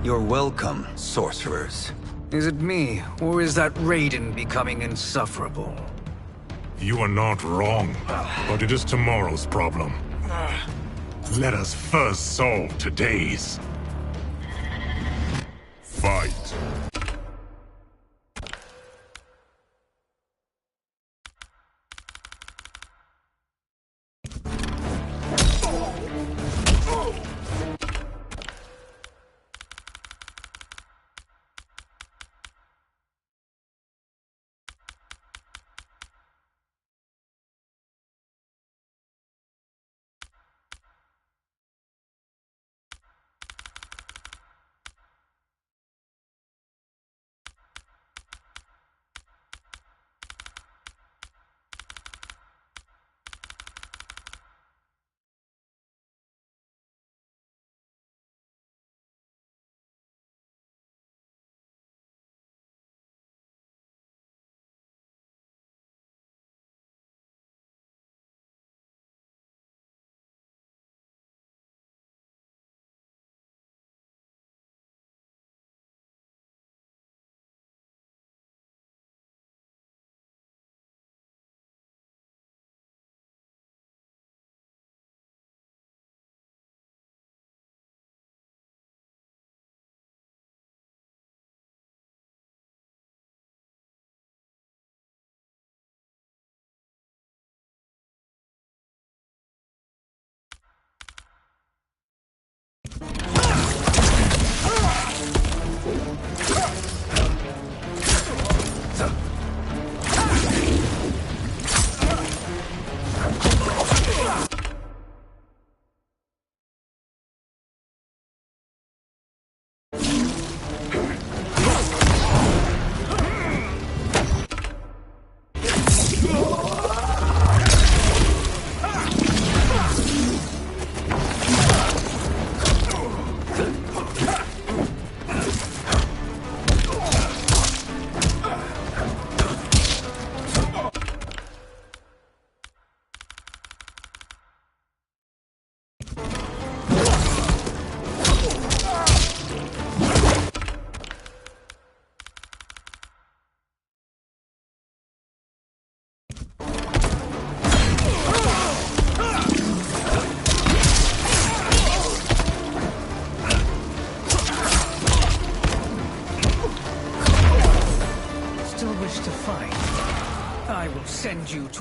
You're welcome, sorcerers. Is it me, or is that Raiden becoming insufferable? You are not wrong, but it is tomorrow's problem. Let us first solve today's. Fight.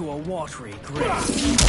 to a watery grave.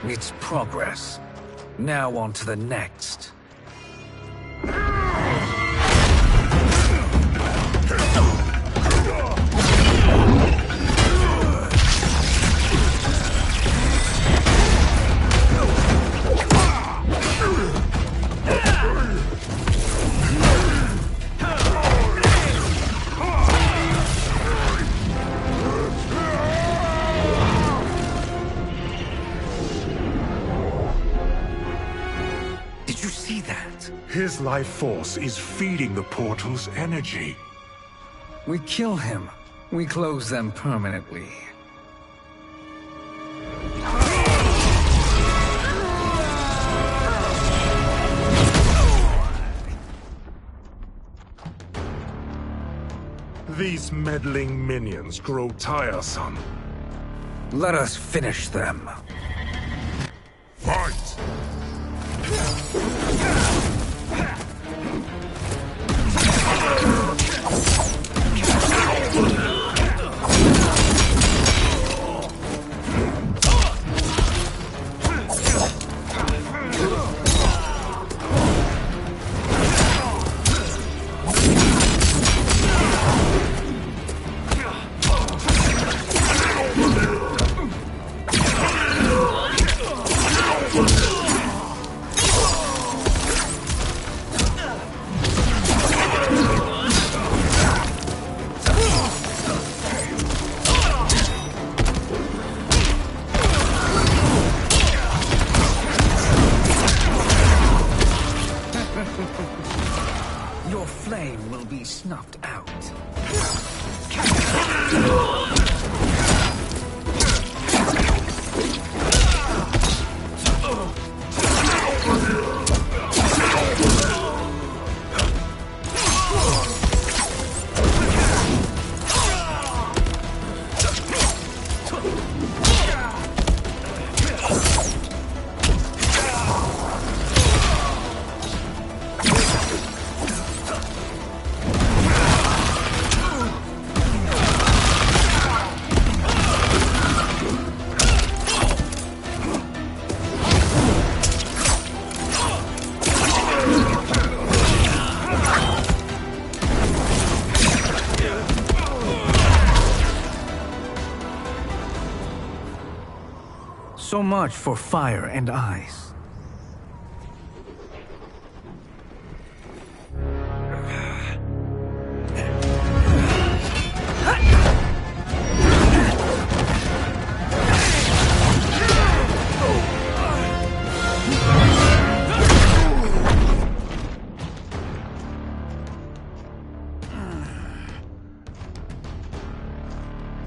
It's progress. Now on to the next. His life force is feeding the portal's energy. We kill him. We close them permanently. These meddling minions grow tiresome. Let us finish them. Fight! Your flame will be snuffed out. So much for fire and ice.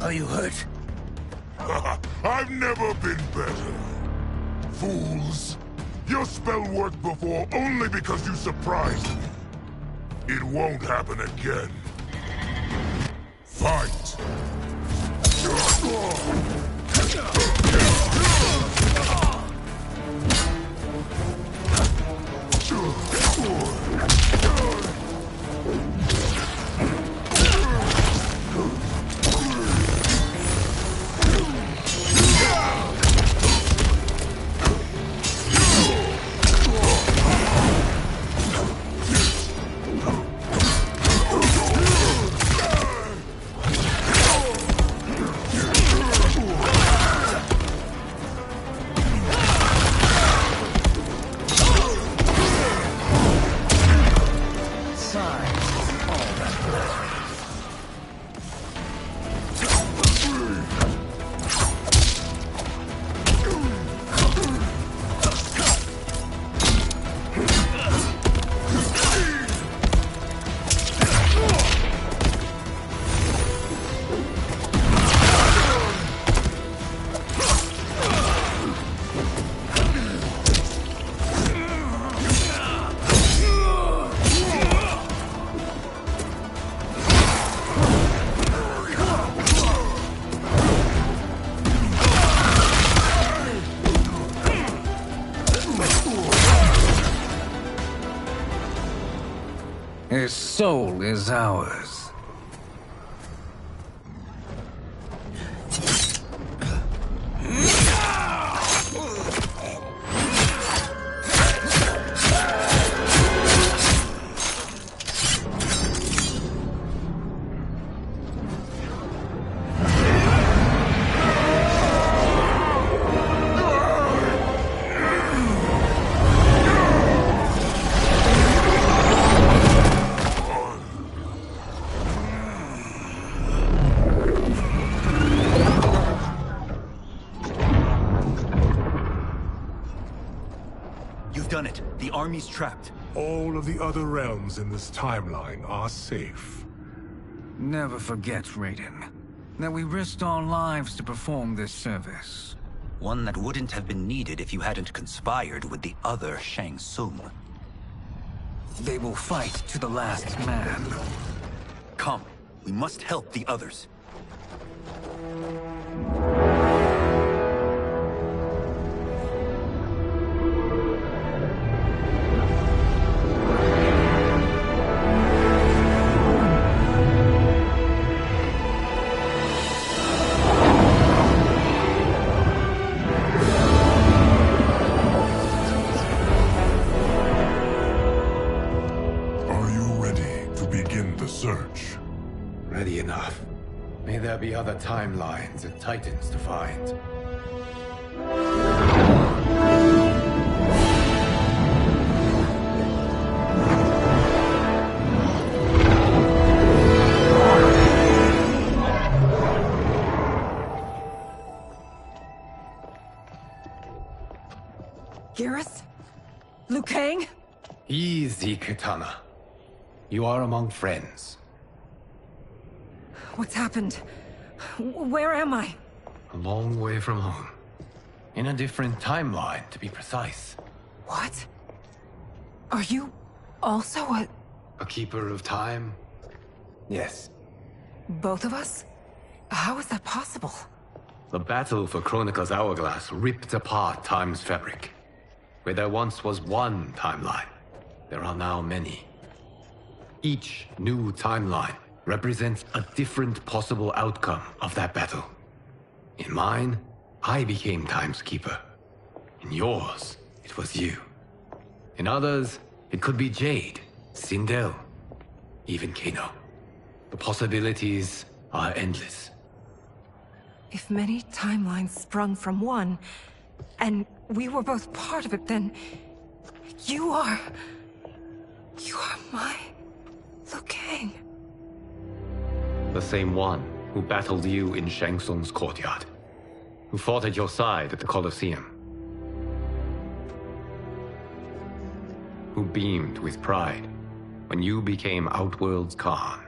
Are you hurt? I've never been better. Fools. Your spell worked before only because you surprised me. It won't happen again. Fight! His soul is ours. Done it. The army's trapped. All of the other realms in this timeline are safe. Never forget, Raiden, that we risked our lives to perform this service. One that wouldn't have been needed if you hadn't conspired with the other Shang Tsung. They will fight to the last man. Come, we must help the others. Ready enough. May there be other timelines and titans to find. Garrus? Liu Kang? Easy, Kitana. You are among friends. What's happened? Where am I? A long way from home. In a different timeline, to be precise. What? Are you also a keeper of time? Yes. Both of us? How is that possible? The battle for Kronika's hourglass ripped apart time's fabric. Where there once was one timeline, there are now many. Each new timeline represents a different possible outcome of that battle. In mine, I became Time's Keeper. In yours, it was you. In others, it could be Jade, Sindel, even Kano. The possibilities are endless. If many timelines sprung from one, and we were both part of it, then you are my Liu Kang. The same one who battled you in Shang Tsung's courtyard. Who fought at your side at the Colosseum. Who beamed with pride when you became Outworld's Khan.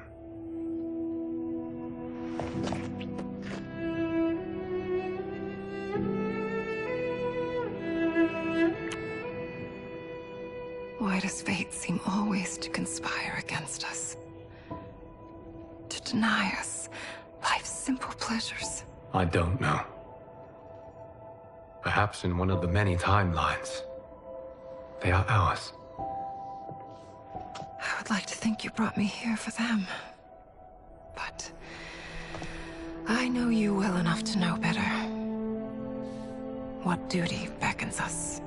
Why does fate seem always to conspire against us? To deny us life's simple pleasures? I don't know. Perhaps in one of the many timelines, they are ours. I would like to think you brought me here for them. But I know you well enough to know better. What duty beckons us?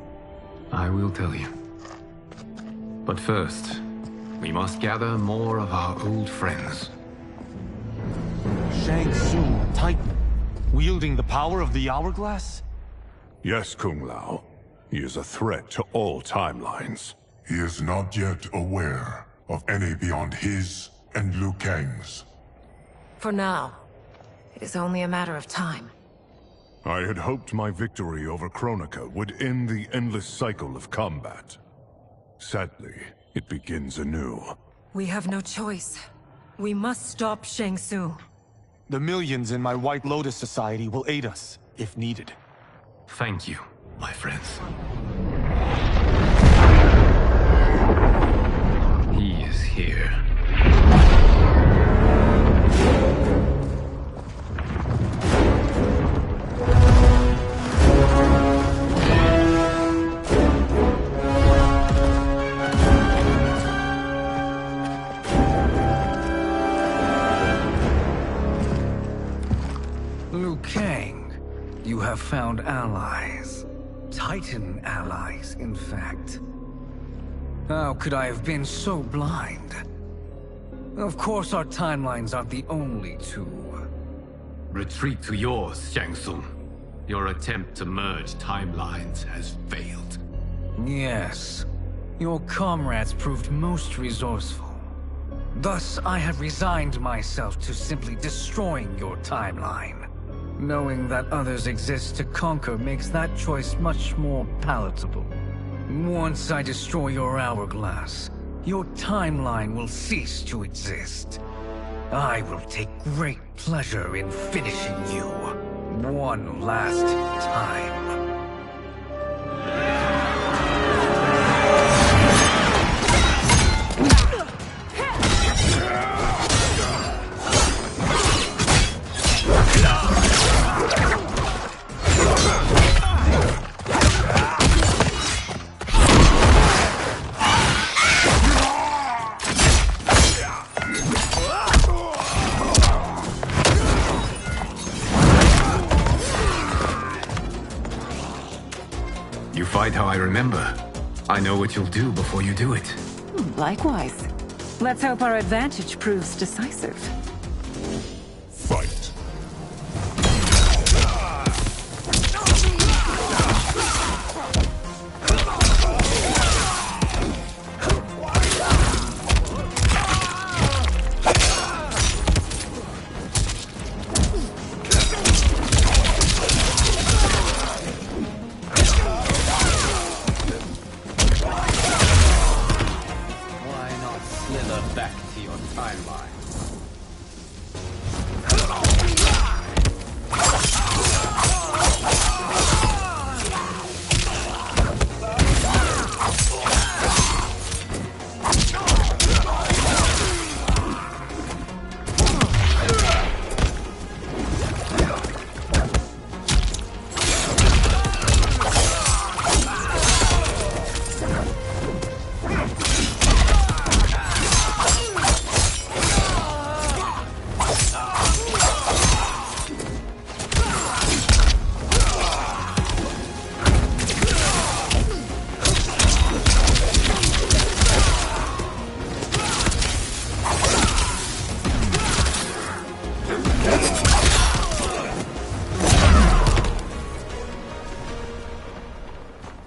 I will tell you. But first, we must gather more of our old friends. Shang Tsung, Titan, wielding the power of the hourglass? Yes, Kung Lao. He is a threat to all timelines. He is not yet aware of any beyond his and Liu Kang's. For now, it is only a matter of time. I had hoped my victory over Kronika would end the endless cycle of combat. Sadly, it begins anew. We have no choice. We must stop Shang Tsung. The millions in my White Lotus Society will aid us, if needed. Thank you, my friends. He is here. have found allies. Titan allies, in fact. How could I have been so blind? Of course our timelines aren't the only two. Retreat to yours, Shang Tsung. Your attempt to merge timelines has failed. Yes. Your comrades proved most resourceful. Thus, I have resigned myself to simply destroying your timeline. Knowing that others exist to conquer makes that choice much more palatable. Once I destroy your hourglass, your timeline will cease to exist. I will take great pleasure in finishing you one last time. Fight how I remember. I know what you'll do before you do it. Likewise. Let's hope our advantage proves decisive. Fight. Back to your timeline.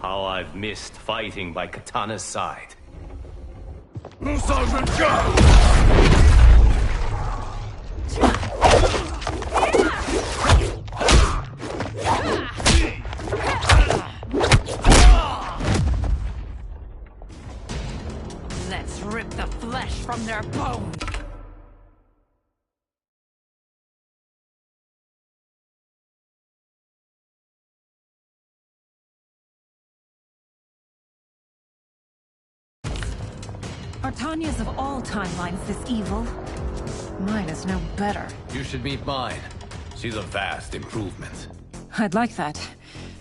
How I've missed fighting by Katana's side. Let's rip the flesh from their bones. Are Tanya's of all timelines this evil? Mine is no better. You should meet mine. She's a vast improvement. I'd like that.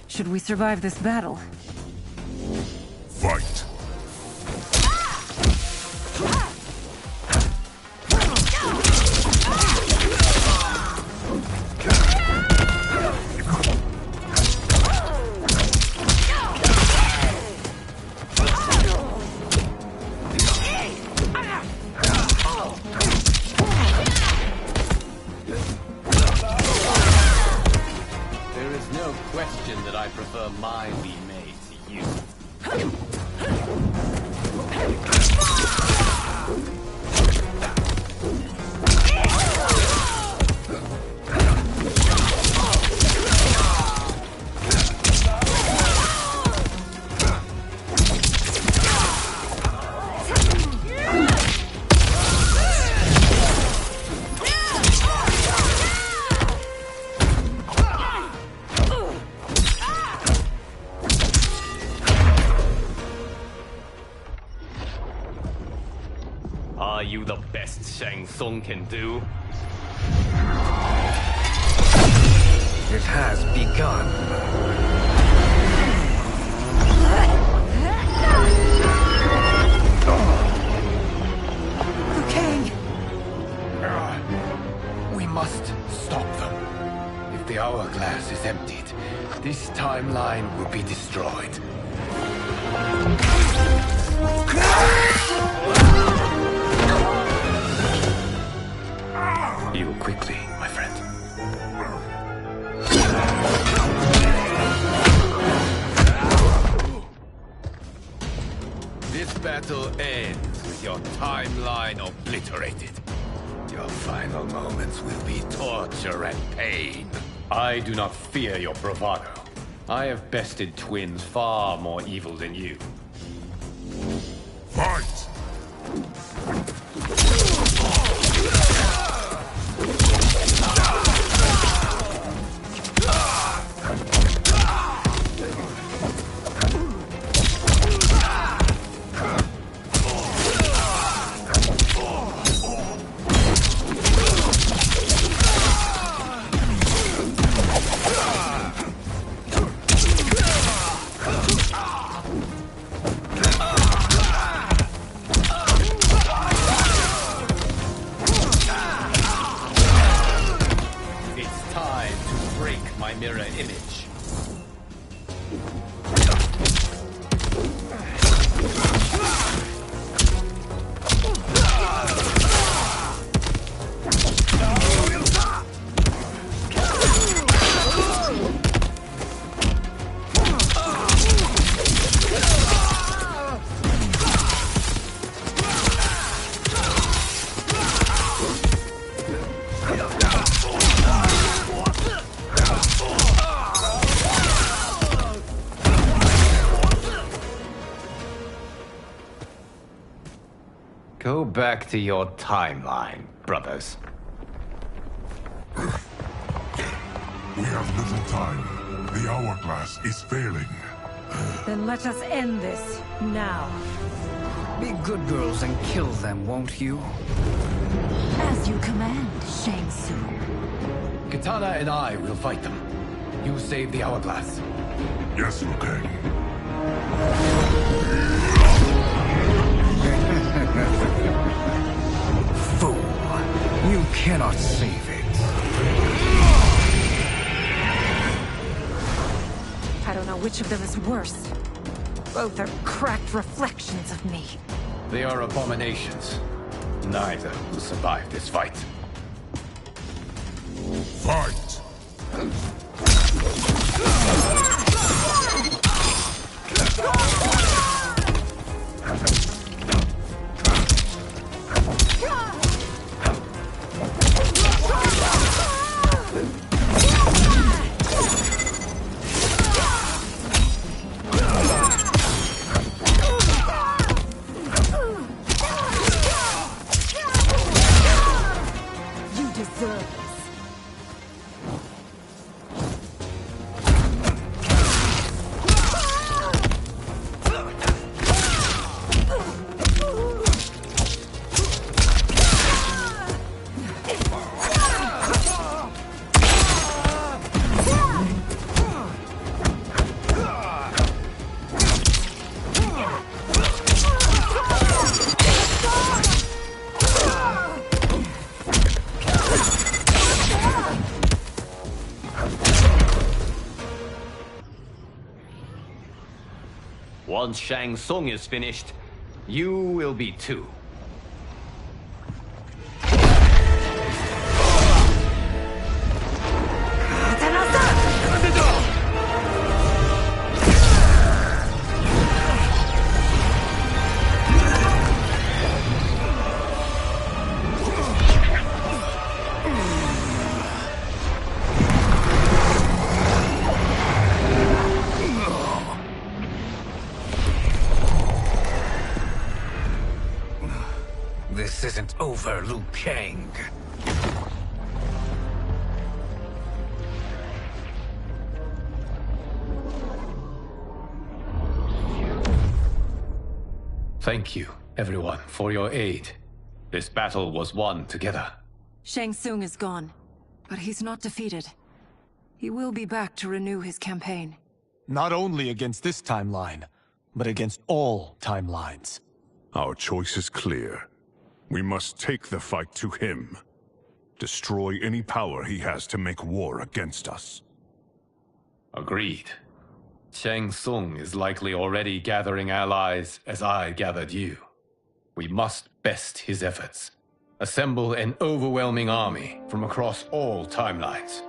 Should we survive this battle? Fight. No question that I prefer mine be made to you. Are you the best Shang Tsung can do? It has begun. We must stop them. If the hourglass is emptied, timeline will be destroyed. Heal quickly, my friend. This battle ends with your timeline obliterated. Your final moments will be torture and pain. I do not fear your bravado. I have bested twins far more evil than you. Fight! mirror image. Go back to your timeline, brothers. We have little time. The hourglass is failing. Then let us end this, now. Be good girls and kill them, won't you? As you command, Shang Tsung. Katana and I will fight them. You save the hourglass. Yes, Liu Kang. Fool! You cannot save it. I don't know which of them is worse. Both are cracked reflections of me. They are abominations. Neither will survive this fight. Fight! Once Shang Tsung is finished, you will be too. This isn't over, Liu Kang. Thank you, everyone, for your aid. This battle was won together. Shang Tsung is gone, but he's not defeated. He will be back to renew his campaign. Not only against this timeline, but against all timelines. Our choice is clear. We must take the fight to him. Destroy any power he has to make war against us. Agreed. Shang Tsung is likely already gathering allies as I gathered you. We must best his efforts. Assemble an overwhelming army from across all timelines.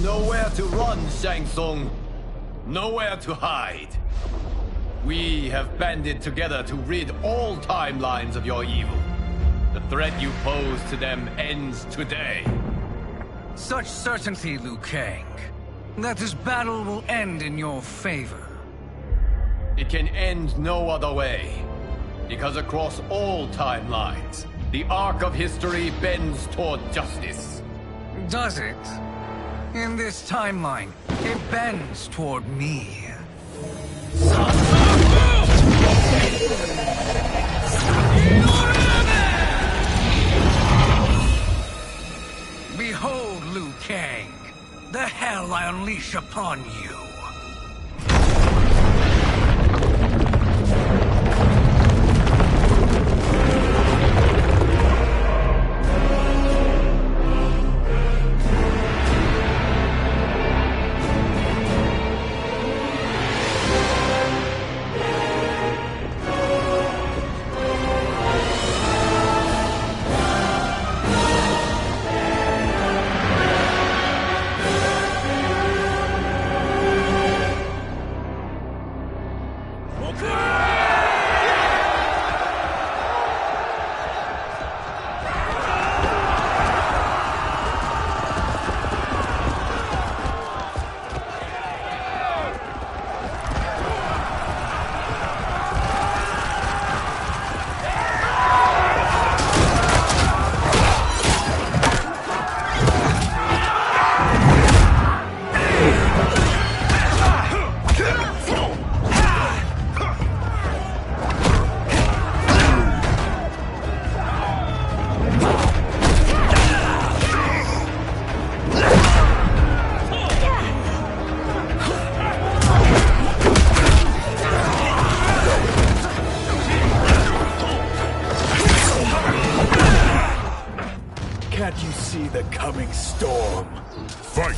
Nowhere to run, Shang Tsung. Nowhere to hide. We have banded together to rid all timelines of your evil. The threat you pose to them ends today. Such certainty, Liu Kang, that this battle will end in your favor. It can end no other way. Because across all timelines, the arc of history bends toward justice. Does it? In this timeline, it bends toward me. Behold, Liu Kang, the hell I unleash upon you. Can't you see the coming storm? Fight!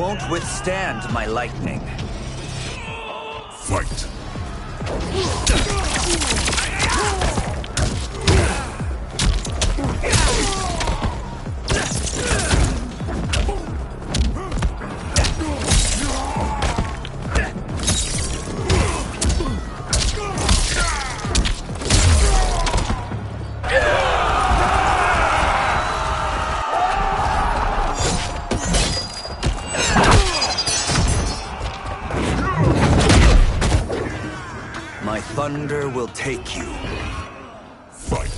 won't withstand my lightning. Fight. My thunder will take you. Fight.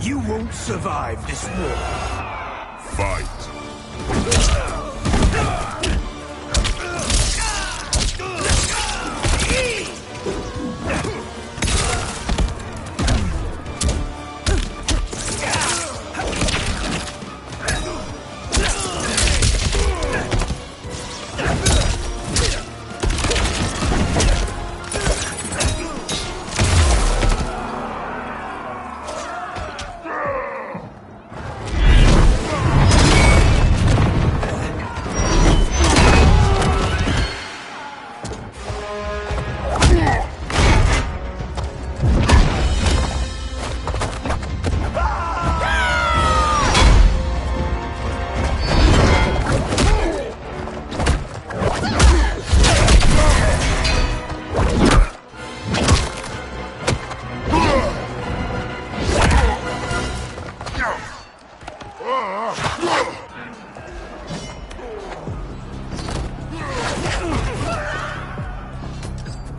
You won't survive this war. Fight.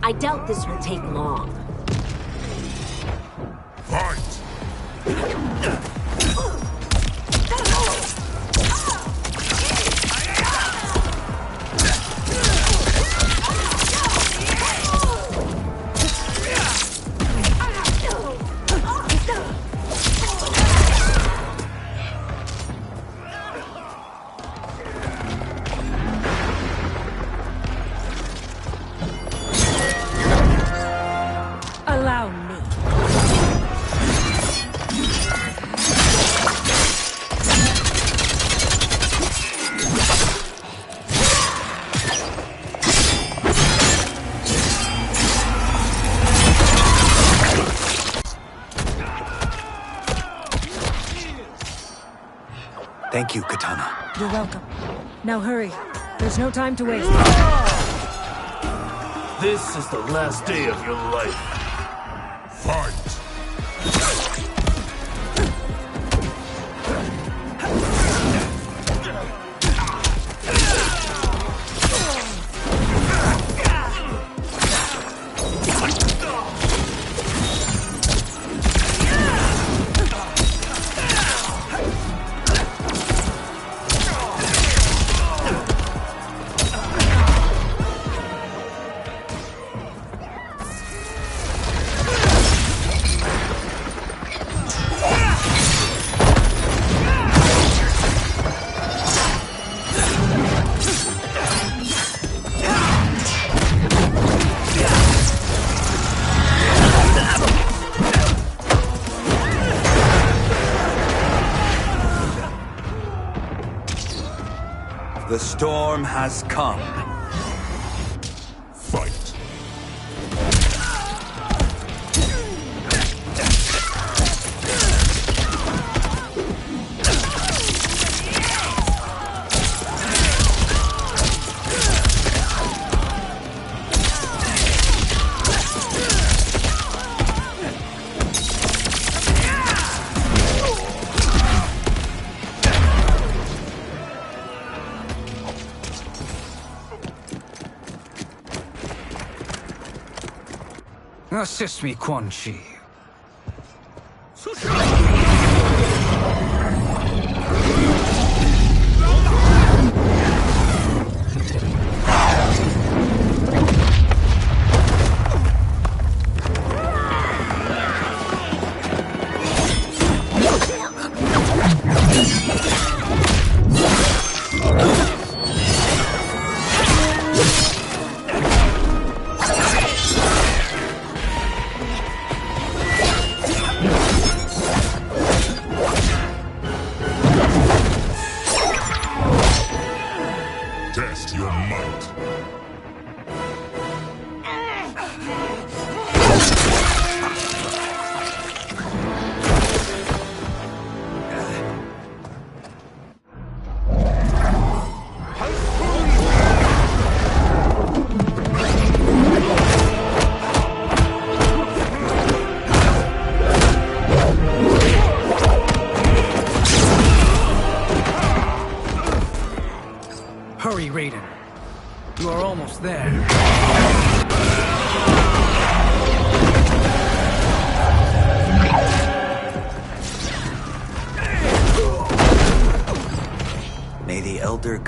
I doubt this will take long. Fight. Allow me. Thank you, Katana. You're welcome. Now hurry. There's no time to waste. This is the last day of your life. Fight. The storm has come. Fight. Assist me, Quan Chi.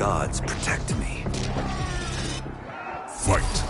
gods protect me. Fight!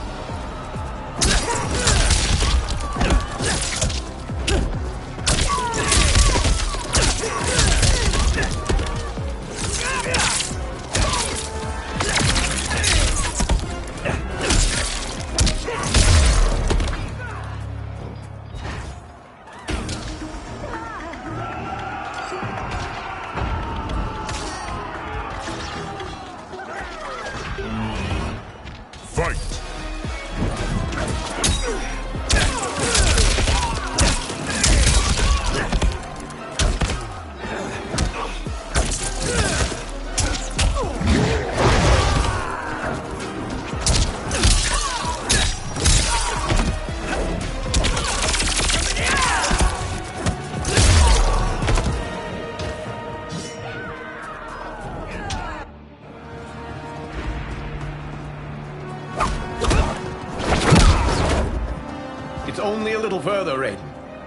It's only a little further, Raiden.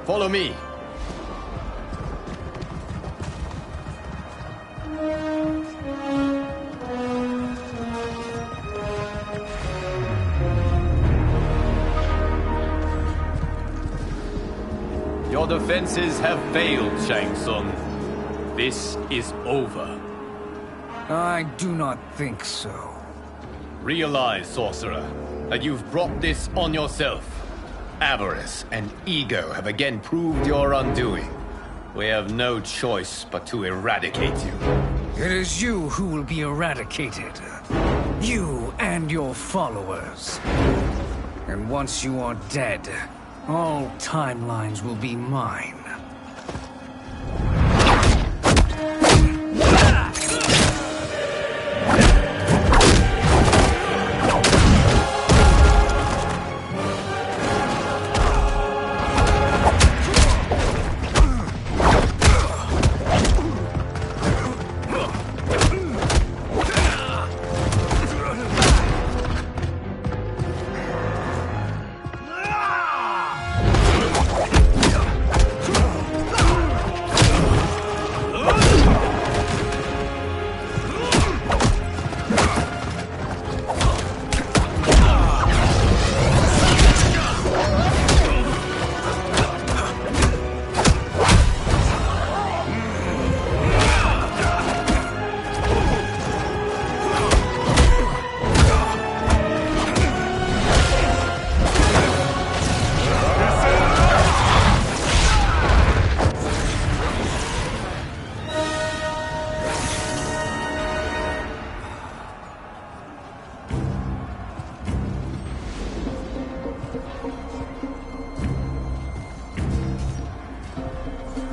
Follow me. Your defenses have failed, Shang Tsung. This is over. I do not think so. Realize, sorcerer, that you've brought this on yourself. Avarice and ego have again proved your undoing. We have no choice but to eradicate you. It is you who will be eradicated. You and your followers. And once you are dead, all timelines will be mine.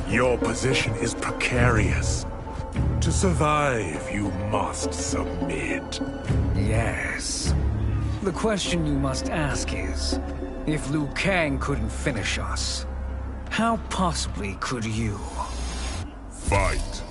Your position is precarious. To survive, you must submit. Yes. The question you must ask is, if Liu Kang couldn't finish us, how possibly could you? Fight!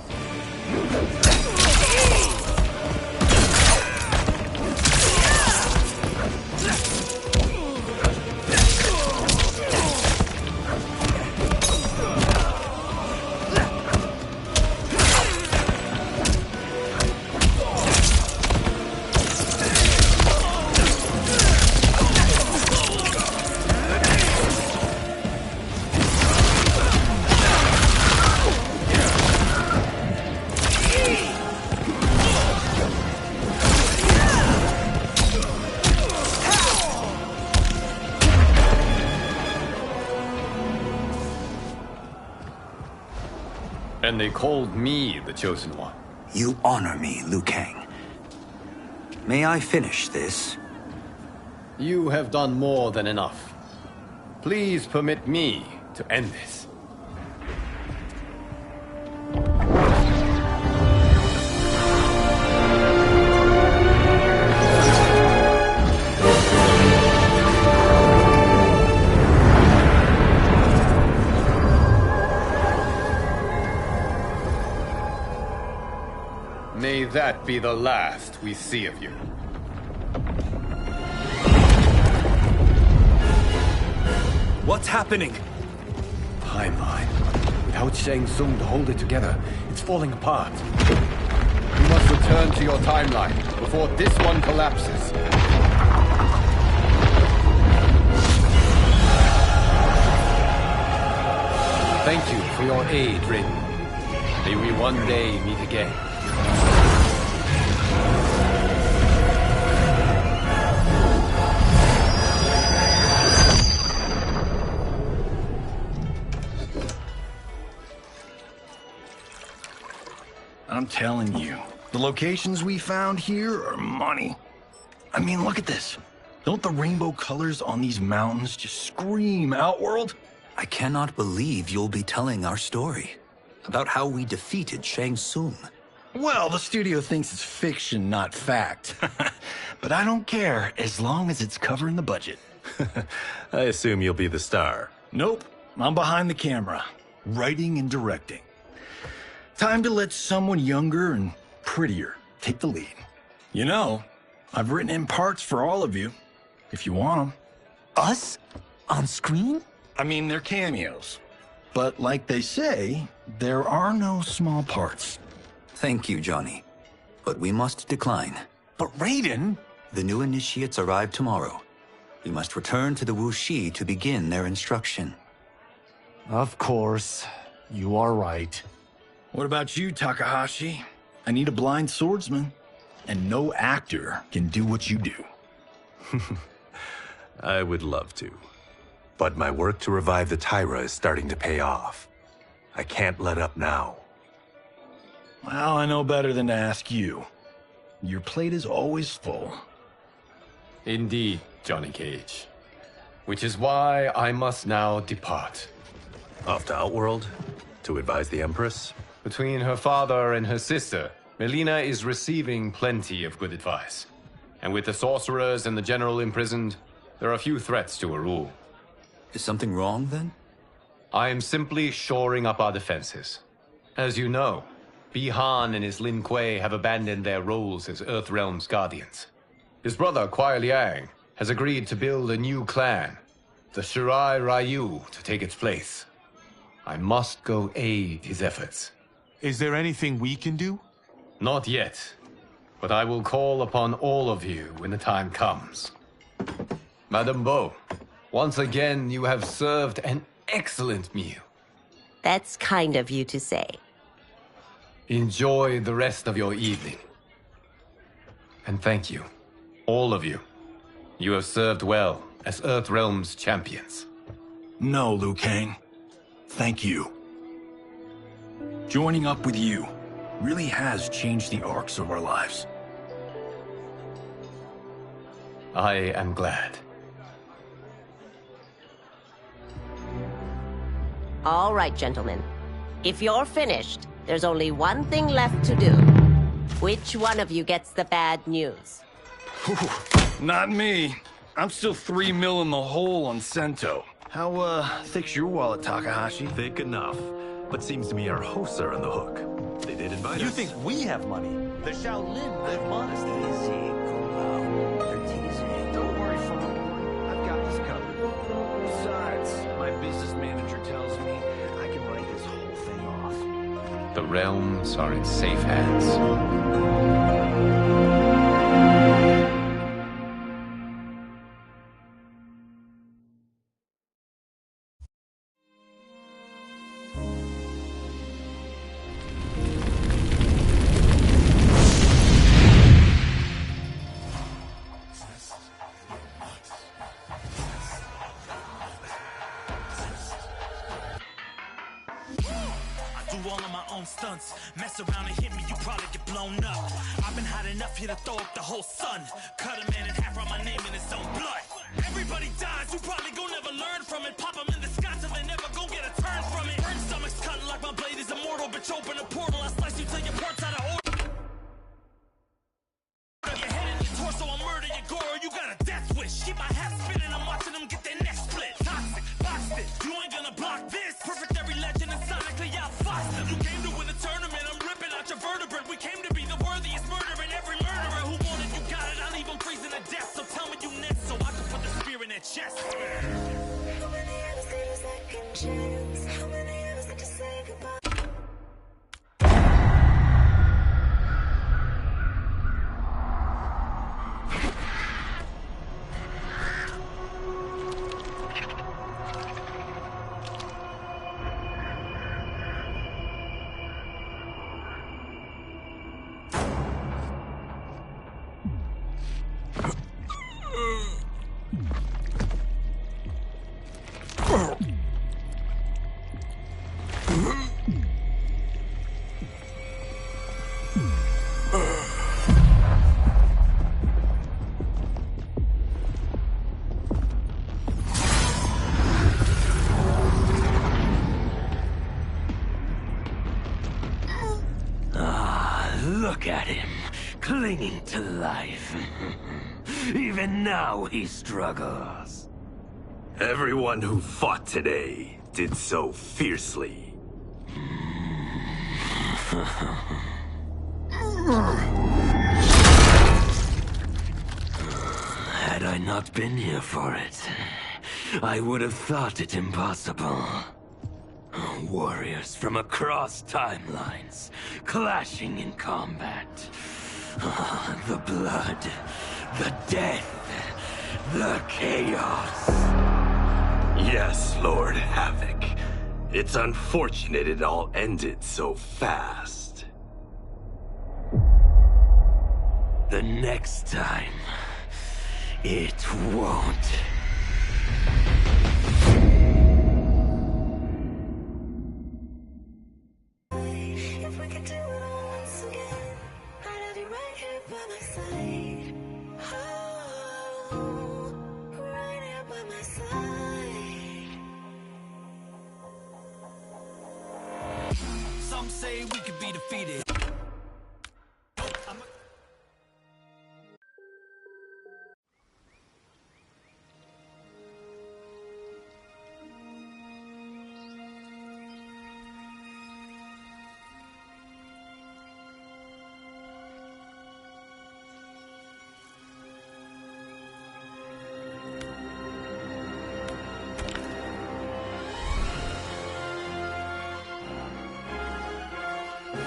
And they called me the Chosen One. You honor me, Liu Kang. May I finish this? You have done more than enough. Please permit me to end this. May that be the last we see of you. What's happening? Timeline. Without Shang Tsung to hold it together, it's falling apart. We must return to your timeline before this one collapses. Thank you for your aid, Raiden. May we one day meet again. I'm telling you, the locations we found here are money. I mean, look at this. Don't the rainbow colors on these mountains just scream Outworld? I cannot believe you'll be telling our story about how we defeated Shang Tsung. Well, the studio thinks it's fiction, not fact. But I don't care, as long as it's covering the budget. I assume you'll be the star. Nope, I'm behind the camera, writing and directing. Time to let someone younger and prettier take the lead. You know, I've written in parts for all of you, if you want them. Us? On screen? I mean, they're cameos. But like they say, there are no small parts. Thank you, Johnny. But we must decline. But Raiden? The new initiates arrive tomorrow. We must return to the Wuxi to begin their instruction. Of course. You are right. What about you, Takahashi? I need a blind swordsman, and no actor can do what you do. I would love to. But my work to revive the Tyra is starting to pay off. I can't let up now. Well, I know better than to ask you. Your plate is always full. Indeed, Johnny Cage. Which is why I must now depart. Off to Outworld? To advise the Empress? Between her father and her sister, Melina is receiving plenty of good advice. And with the sorcerers and the general imprisoned, there are few threats to her rule. Is something wrong, then? I am simply shoring up our defenses. As you know, Bi-Han and his Lin Kuei have abandoned their roles as Earthrealm's guardians. His brother, Kuai Liang, has agreed to build a new clan, the Shirai Ryu, to take its place. I must go aid his efforts. Is there anything we can do? Not yet, but I will call upon all of you when the time comes. Madame Bo, once again you have served an excellent meal. That's kind of you to say. Enjoy the rest of your evening. And thank you, all of you. You have served well as Earthrealm's champions. No, Liu Kang. Thank you. Joining up with you really has changed the arcs of our lives. I am glad. All right, gentlemen. If you're finished, there's only one thing left to do. Which one of you gets the bad news? Not me. I'm still 3 mil in the hole on Sento. How, thick's your wallet, Takahashi? Thick enough. But seems to me our hosts are on the hook. They did invite us. You think we have money? The Shaolin live modestly. Easy, Kombat. They're teasing. Don't worry, Fong. I've got this covered. Besides, my business manager tells me I can write this whole thing off. The realms are in safe hands. Stunts. Mess around and hit me, you probably get blown up. I've been hot enough here to throw up the whole sun. Cut a man in half, write my name in his own blood. Everybody dies, you probably gon' never learn from it. Pop them in the sky till they never gon' get a turn from it. Burn stomachs cut like my blade is immortal. Bitch, open a portal, I slice you till your parts out of order. Your head and your torso, I'll murder your gore. You got a death wish. Keep my hat spinning, I'm watching them get their neck split. Toxic, boxed it, you ain't gonna block this. Perfect every legend and sonically outfoxed them. You came to win the tournament, I'm ripping out your vertebrae. We came to be the worthiest murderer, and every murderer who wanted you got it. I'll leave them freezing to death, so tell me you next, so I can put the spear in their chest. How many others did a second chance? How many others did you say goodbye? Look at him, clinging to life. Even now he struggles. Everyone who fought today did so fiercely. Had I not been here for it, I would have thought it impossible. Warriors from across timelines, clashing in combat. The blood, the death, the chaos. Yes, Lord Havoc. It's unfortunate it all ended so fast. The next time, it won't. If we could do it all once again, I'd have you right here by my side. Oh, right here by my side. Some say we could be defeated.